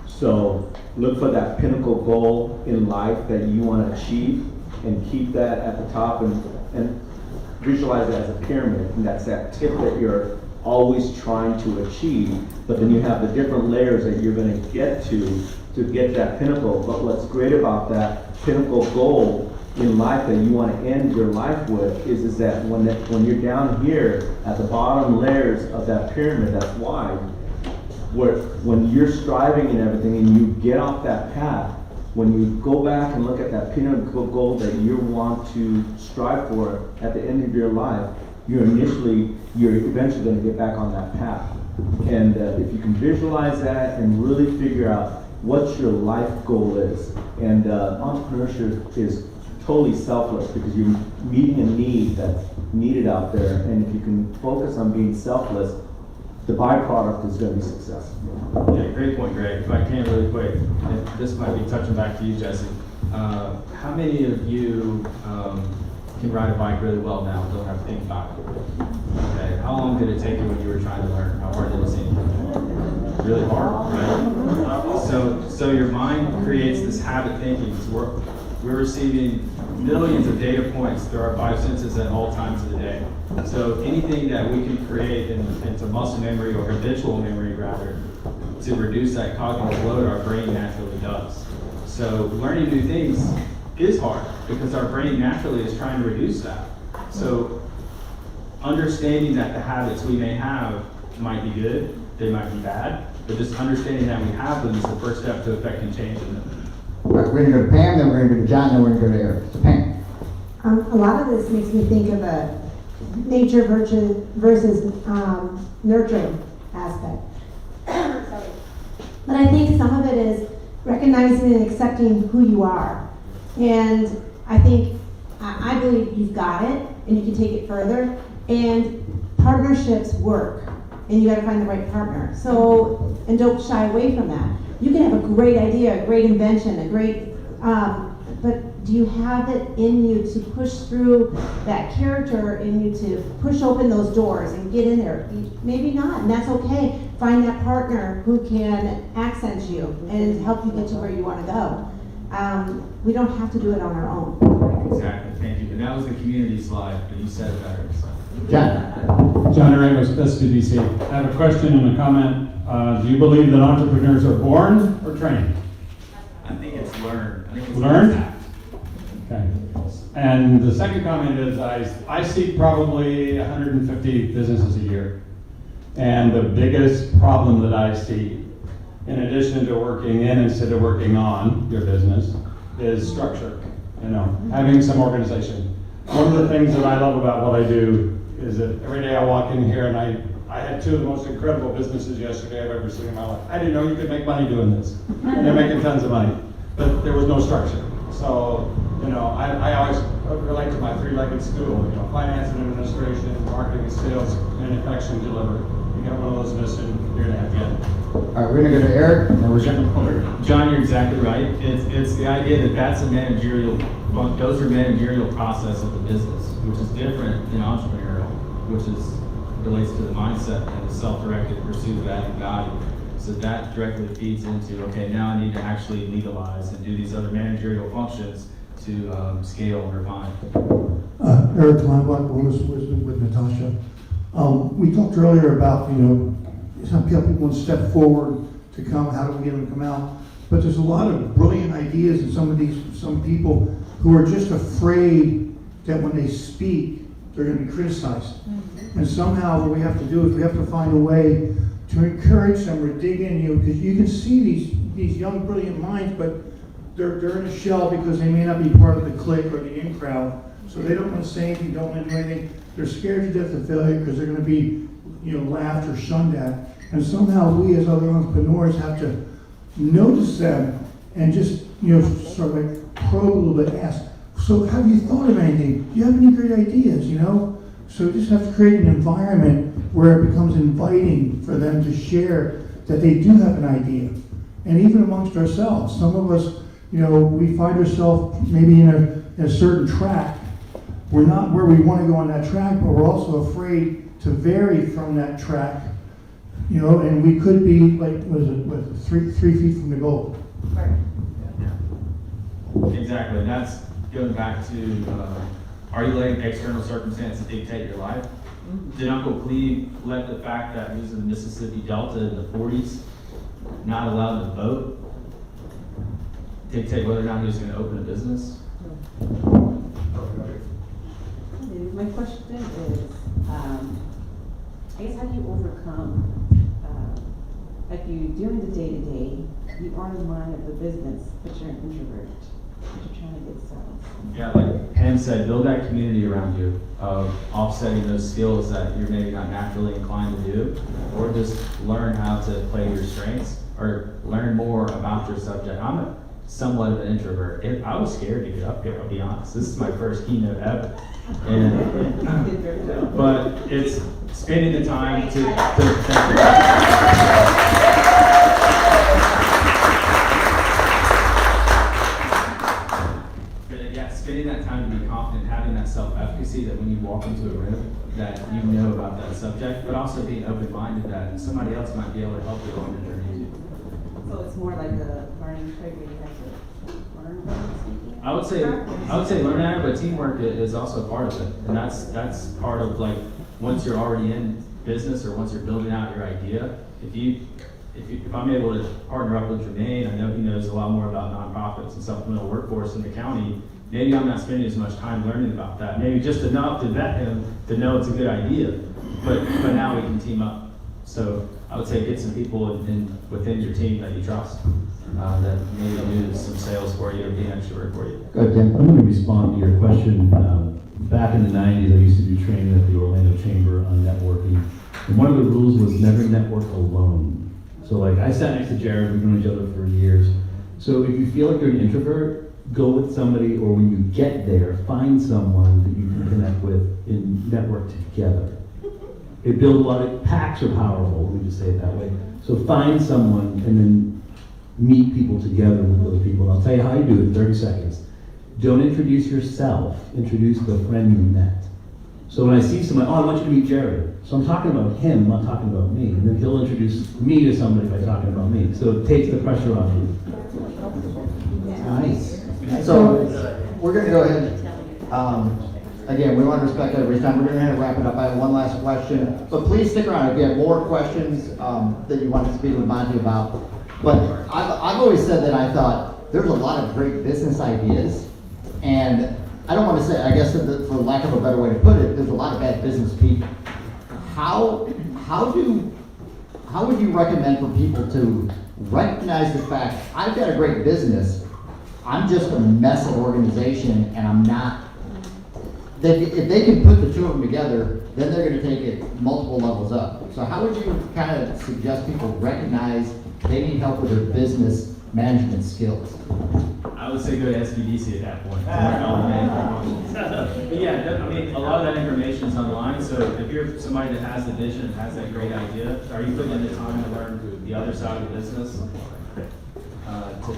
So look for that pinnacle goal in life that you want to achieve and keep that at the top and visualize it as a pyramid, and that's that tip that you're always trying to achieve, but then you have the different layers that you're going to get to that pinnacle. But what's great about that pinnacle goal in life that you want to end your life with is that when you're down here at the bottom layers of that pyramid that's wide, when you're striving and everything and you get off that path, when you go back and look at that pinnacle goal that you want to strive for at the end of your life, you're eventually going to get back on that path. And if you can visualize that and really figure out what your life goal is, and entrepreneurship is totally selfless because you're meeting a need that's needed out there, and if you can focus on being selfless, the byproduct is going to be successful. Yeah, great point, Greg. If I can really quick, and this might be touching back to you, Jesse. How many of you can ride a bike really well now and don't have to think about it? Okay. How long did it take you when you were trying to learn? How hard did it seem? Really hard, right? So your mind creates this habit thinking. So we're receiving millions of data points through our five senses at all times of the day. So anything that we can create into muscle memory or habitual memory rather, to reduce that cognitive load, our brain naturally does. So learning new things is hard because our brain naturally is trying to reduce that. So understanding that the habits we may have might be good, they might be bad, but just understanding that we have them is the first step to affecting change in them. All right, we're gonna go to Pam, then we're gonna go to John, then we're gonna go to Eric. So Pam. A lot of this makes me think of a nature versus nurturing aspect. Sorry. But I think some of it is recognizing and accepting who you are. And I think, I believe you've got it and you can take it further. And partnerships work. And you gotta find the right partner. So, and don't shy away from that. You can have a great idea, a great invention, a great, but do you have it in you to push through that character in you to push open those doors and get in there? Maybe not, and that's okay. Find that partner who can accent you and help you get to where you want to go. We don't have to do it on our own. Exactly, thank you. And that was the community slide, but you said it better. So. John. John Ramos, SBDC. I have a question and a comment. Do you believe that entrepreneurs are born or trained? I think it's learned. I think it's Learned? Okay. And the second comment is I see probably 150 businesses a year. And the biggest problem that I see, in addition to working in instead of working on your business, is structure. You know, having some organization. One of the things that I love about what I do is that every day I walk in here and I had two of the most incredible businesses yesterday I've ever seen in my life. I didn't know you could make money doing this. And they're making tons of money. But there was no structure. So, you know, I always relate to my three-legged stool, you know, finance and administration, marketing and sales, manufacturing and delivery. You got one of those missing, you're gonna have to get it. All right, we're gonna go to Eric, and then we're gonna. John, you're exactly right. It's the idea that that's a managerial, those are managerial process of the business, which is different than entrepreneurial, which relates to the mindset and the self-directed pursuit of adding value. So that directly feeds into, okay, now I need to actually legalize and do these other managerial functions to scale and refine. Eric Kleinbach, Bonus Wisdom with Natasha. We talked earlier about, you know, some people want to step forward to come, how do we get them to come out? But there's a lot of brilliant ideas in some people who are just afraid that when they speak, they're going to be criticized. And somehow what we have to do is we have to find a way to encourage them or dig in, you know, because you can see these young brilliant minds, but they're in a shell because they may not be part of the clique or the in crowd. So they don't want to say anything, don't want to do anything. They're scared to death of failure because they're going to be, you know, laughed or shunned at. And somehow we as other entrepreneurs have to notice them and just, you know, sort of like probe a little bit, ask, so have you thought of anything? Do you have any great ideas, you know? So we just have to create an environment where it becomes inviting for them to share that they do have an idea. And even amongst ourselves, some of us, you know, we find ourselves maybe in a certain track. We're not where we want to go on that track, but we're also afraid to vary from that track, you know, and we could be like, three feet from the goal. Right. Yeah. Exactly. And that's going back to, are you letting external circumstances dictate your life? Did Uncle Cleve let the fact that he was in the Mississippi Delta in the 40s, not allowed to vote, dictate whether or not he was going to open a business? My question is, I guess how do you overcome, like you during the day-to-day, you are the mind of the business, but you're an introvert, but you're trying to get sales. Yeah, like Pam said, build that community around you of offsetting those skills that you're maybe not naturally inclined to do, or just learn how to play your strengths, or learn more about your subject. I'm somewhat of an introvert. I was scared to get up here, I'll be honest. This is my first keynote ever. And, but it's spending the time to spending that time to be confident, having that self-efficacy that when you walk into a room that you know about that subject, but also being open-minded that somebody else might be able to help you along the journey. So it's more like a learning trait where you have to learn about speaking? I would say learn at it, but teamwork is also part of it. And that's part of, like, once you're already in business or once you're building out your idea, if I'm able to partner up with Jermaine, I know he knows a lot more about nonprofits and supplemental workforce in the county. Maybe I'm not spending as much time learning about that. Maybe just enough to vet him to know it's a good idea. But now we can team up. So I would say get some people within your team that you trust that maybe do some sales for you or be an extrovert for you. Good, Tim. I'm going to respond to your question. Back in the 90s, I used to do training at the Orlando Chamber on networking. And one of the rules was never network alone. So like I sat next to Jared, we've known each other for years. So if you feel like you're an introvert, go with somebody, or when you get there, find someone that you can connect with and network together. It builds a lot of, packs are powerful, we just say it that way. So find someone and then meet people together with those people. And I'll tell you how you do it in 30 seconds. Don't introduce yourself, introduce the friend you met. So when I see someone, I want you to meet Jared. So I'm talking about him, I'm not talking about me. And then he'll introduce me to somebody by talking about me. So it takes the pressure off you. Nice. So we're going to go ahead. Again, we want to respect everybody's time. We're going to wrap it up. I have one last question, but please stick around if you have more questions that you want to speak with Monty about. But I've always said that I thought there's a lot of great business ideas, and I don't want to say, I guess that for lack of a better way to put it, there's a lot of bad business people. How would you recommend for people to recognize the fact, I've got a great business, I'm just a mess of organization, and I'm not. If they can put the two of them together, then they're going to take it multiple levels up. So how would you kind of suggest people recognize they need help with their business management skills? I would say go to SBDC at that point. But yeah, I mean, a lot of that information is online, so if you're somebody that has the vision, has that great idea, are you putting in the time to learn the other side of the business?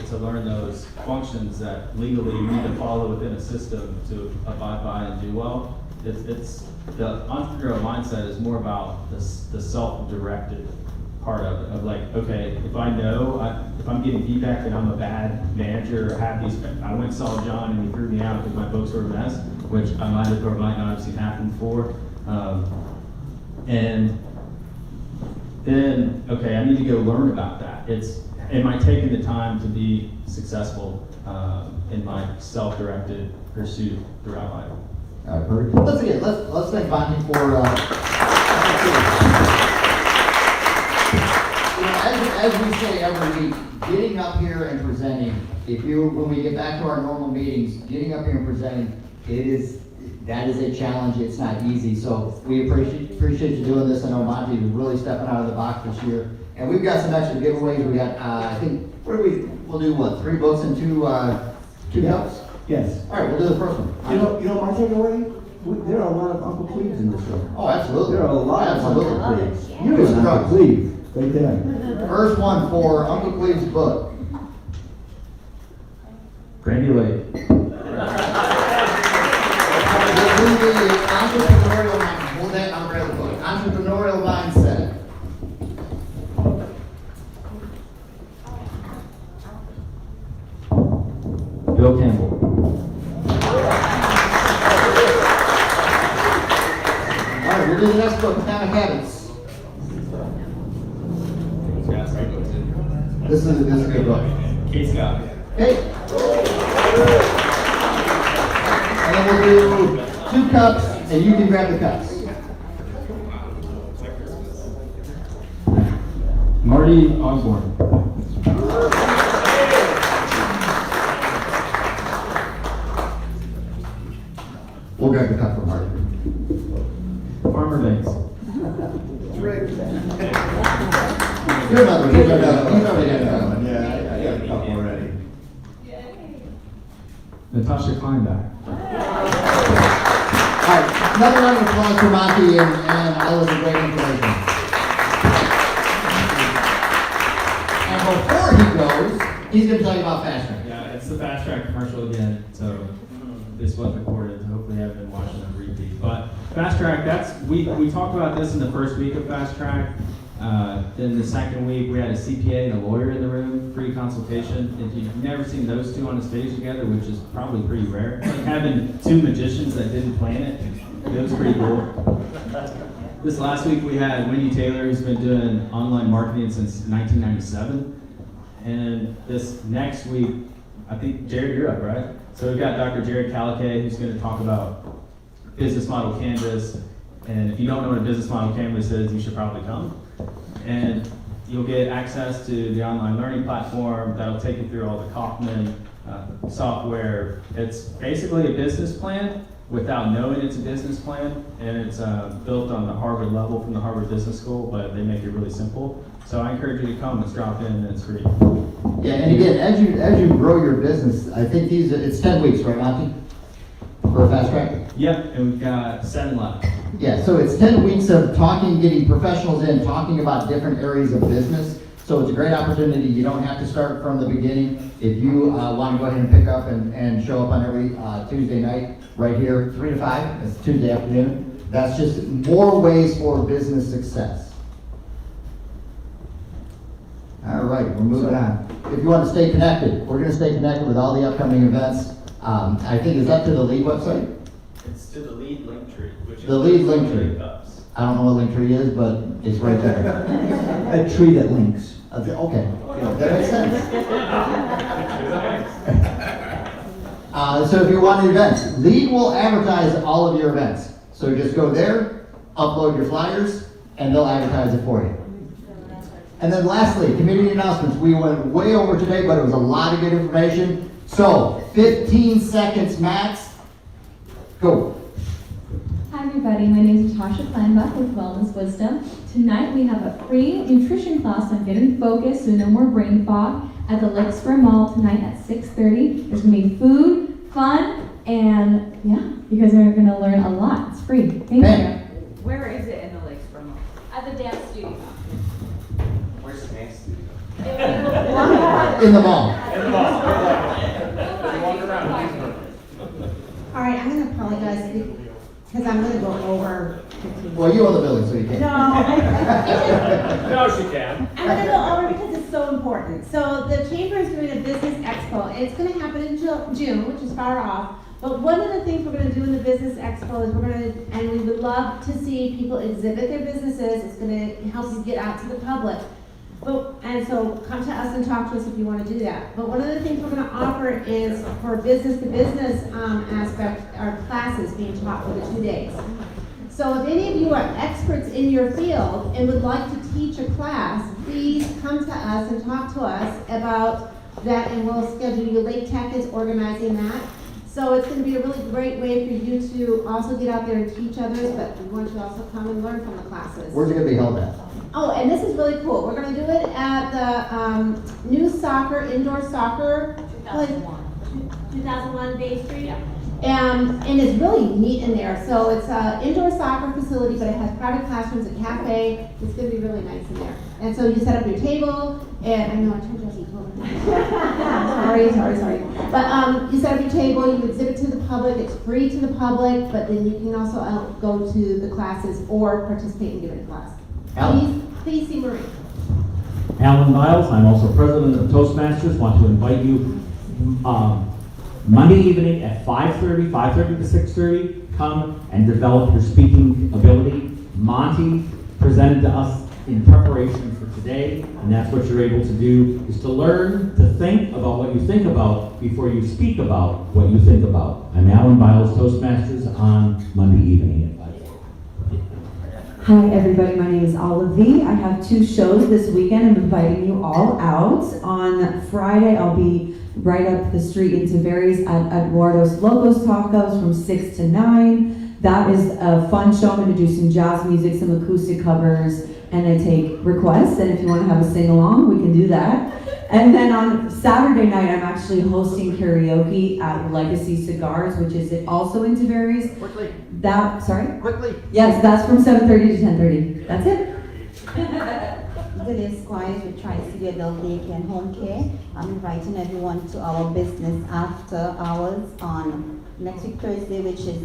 To learn those functions that legally you need to follow within a system to abide by and do well. It's the entrepreneurial mindset is more about the self-directed part of it, of like, okay, if I know, if I'm getting feedback that I'm a bad manager or have these, I went and saw John and he threw me out because my books were a mess, which I might have or might not have seen happen before. And then, okay, I need to go learn about that. Am I taking the time to be successful in my self-directed pursuit throughout life? All right, perfect. Let's thank Bonnie for, as we say every week, getting up here and presenting, when we get back to our normal meetings, getting up here and presenting, that is a challenge. It's not easy. So we appreciate you doing this. I know Monty is really stepping out of the box this year. And we've got some extra giveaways. We got, I think, we'll do what, 3 books and 2 cups? Yes. All right, we'll do the first one. You know my takeaway? There are a lot of Uncle Cleves in this room. Oh, absolutely. There are a lot of Absolutely. Uncle Cleves. You and Uncle Cleve, right there. First one for Uncle Cleve's book. Brandy Lake. Entrepreneurial mindset. Bill Campbell. All right, we'll do the next book, Atomic Habits. This is a good book. Kate Scott. Hey. And then we'll do 2 cups, and you can grab the cups. Marty Osborne. We'll grab the cup for Marty. Farmer Banks. You're another one. He's already got another one. Yeah, I got a couple already. Natasha Kleinbach. All right, another round of applause for Monty and all of the great information. And before he goes, he's going to tell you about Fast Track. Yeah, it's the Fast Track commercial again, so this was recorded. Hopefully, I've been watching a repeat. But Fast Track, we talked about this in the first week of Fast Track. Then the second week, we had a CPA and a lawyer in the room, free consultation. If you've never seen those two on a stage together, which is probably pretty rare, like having 2 magicians that didn't plan it was pretty cool. This last week, we had Wendy Taylor, who's been doing online marketing since 1997. And this next week, I think, Jared, you're up, right? So we've got Dr. Jared Calicay, who's going to talk about business model canvas. And if you don't know what a business model canvas is, you should probably come. And you'll get access to the online learning platform that'll take you through all the Kaufman software. It's basically a business plan without knowing it's a business plan, and it's built on the Harvard level from the Harvard Business School, but they make it really simple. So I encourage you to come. It's dropped in and it's free. Yeah, and again, as you grow your business, I think it's 10 weeks, right, Monty? For Fast Track? Yep, and we've got 7 left. Yeah, so it's 10 weeks of talking, getting professionals in, talking about different areas of business. So it's a great opportunity. You don't have to start from the beginning. If you want to go ahead and pick up and show up on every Tuesday night, right here, 3 to 5, it's Tuesday afternoon. That's just more ways for business success. All right, we're moving on. If you want to stay connected, we're going to stay connected with all the upcoming events. I think, is that to the Lead website? It's to the Lead Linktree, which The lead includes Linktree. cups. I don't know what Linktree is, but it's right there. A tree that links. Okay, that makes sense. So if you want events, Lead will advertise all of your events. So just go there, upload your flyers, and they'll advertise it for you. And then lastly, community announcements. We went way over today, but it was a lot of good information. So 15 seconds max. Go. Hi everybody, my name is Natasha Kleinbach with Wellness Wisdom. Tonight we have a free nutrition class on getting focused so no more brain fog at the Lakesboro Mall tonight at 6:30. There's going to be food, fun, and yeah, you guys are going to learn a lot. It's free. Thank you. Where is it in the Lakesboro Mall? At the dance studio. Where's the dance studio? In the mall. All right, I'm gonna apologize because I'm gonna go over 15. Well, you own the building, so you can't. No. No, she can. I'm gonna go over because it's so important. So the chamber is doing a business expo. It's gonna happen in June, which is far off. But one of the things we're gonna do in the business expo is and we would love to see people exhibit their businesses. It's gonna help you get out to the public. And so come to us and talk to us if you want to do that. But one of the things we're going to offer is for business-to-business aspect, our classes being taught for the 2 days. So if any of you are experts in your field and would like to teach a class, please come to us and talk to us about that, and we'll schedule you. Lake Tech is organizing that. So it's going to be a really great way for you to also get out there and teach others, but we want you to also come and learn from the classes. Where's it going to be held at? Oh, and this is really cool. We're going to do it at the new indoor soccer. 2001 Bay Street. Yeah. And it's really neat in there. So it's an indoor soccer facility, but it has private classrooms, a cafe. It's going to be really nice in there. And so you set up your table, and I know I told you I was sorry. But you set up your table, you exhibit to the public. It's free to the public, but then you can also go to the classes or participate and give a class. Please see Marie. Alan Miles, I'm also president of Toastmasters. Want to invite you Monday evening at 5:30 to 6:30. Come and develop your speaking ability. Monty presented to us in preparation for today, and that's what you're able to do, is to learn to think about what you think about before you speak about what you think about. I'm Alan Biles, Toastmasters, on Monday evening at 5:30. Hi everybody, my name is Olive V. I have 2 shows this weekend. I'm inviting you all out. On Friday, I'll be right up the street in Tavares at Eduardo's Locos Tacos from 6 to 9. That is a fun show. I'm going to do some jazz music, some acoustic covers, and I take requests. And if you want to have a sing-along, we can do that. And then on Saturday night, I'm actually hosting karaoke at Legacy Cigars, which is also in Tavares. Quickly. Quickly. Yes, that's from 7:30 to 10:30. That's it. Good day, Squires with Tri-City Adult Daycare and Home Care. I'm inviting everyone to our business after hours on next week Thursday, which is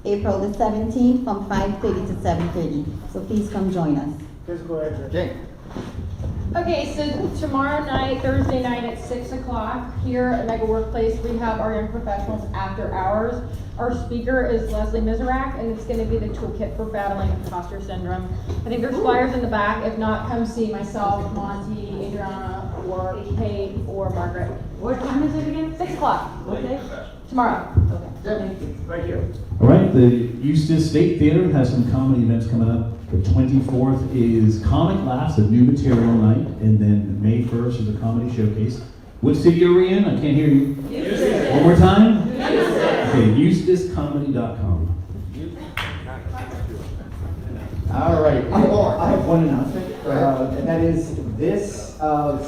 April the 17th from 5:30 to 7:30. So please come join us. Jane. Okay, so tomorrow night, Thursday night at 6 o'clock, here at Mega Workplace, we have our young professionals after hours. Our speaker is Leslie Miserak, and it's going to be the toolkit for battling imposter syndrome. I think there's flyers in the back. If not, come see myself, Monty, Adriana, or Kate, or Margaret. What time is it again? 6 o'clock. Okay? Tomorrow. Thank you. Thank you. All right, the Eustis State Theater has some comedy events coming up. The 24th is Comic Laughs, a new material night, and then May 1st is a comedy showcase. What city are we in? I can't hear you. Eustis. One more time? Okay, eustiscomedy.com. All right. I have one announcement, and that is this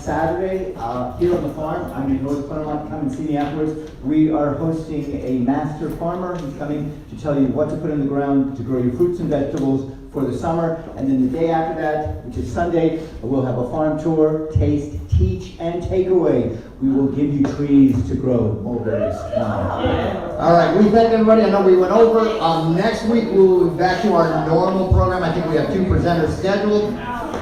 Saturday here on the farm. I'm in North Claremont. Come and see me afterwards. We are hosting a master farmer who's coming to tell you what to put in the ground to grow your fruits and vegetables for the summer. And then the day after that, which is Sunday, we'll have a farm tour, taste, teach, and takeaway. We will give you trees to grow mulberries. All right, we thank everybody. I know we went over. Next week, we'll be back to our normal program. I think we have 2 presenters scheduled.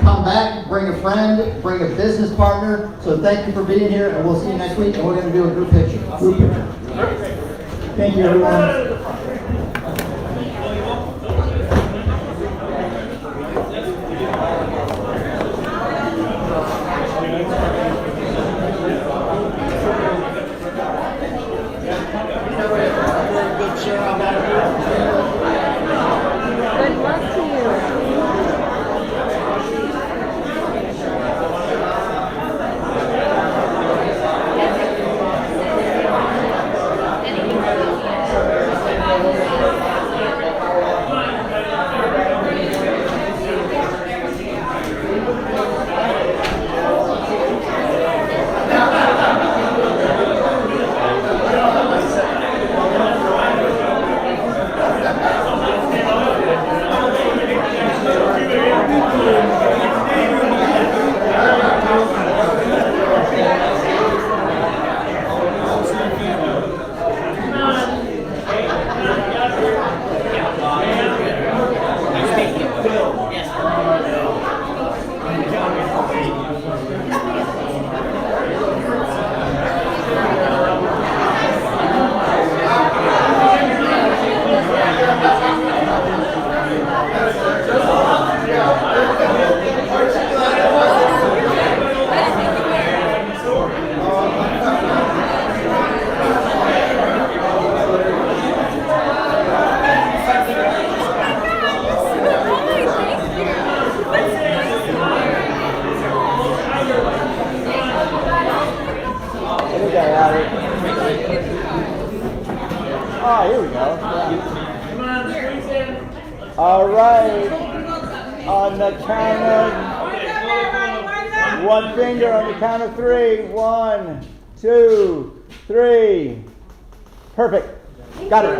Come back, bring a friend, bring a business partner. So thank you for being here, and we'll see you next week. And we're going to do a group picture. Thank you, everyone. All right. On the count of one finger on the count of 3. 1, 2, 3. Perfect. Got it.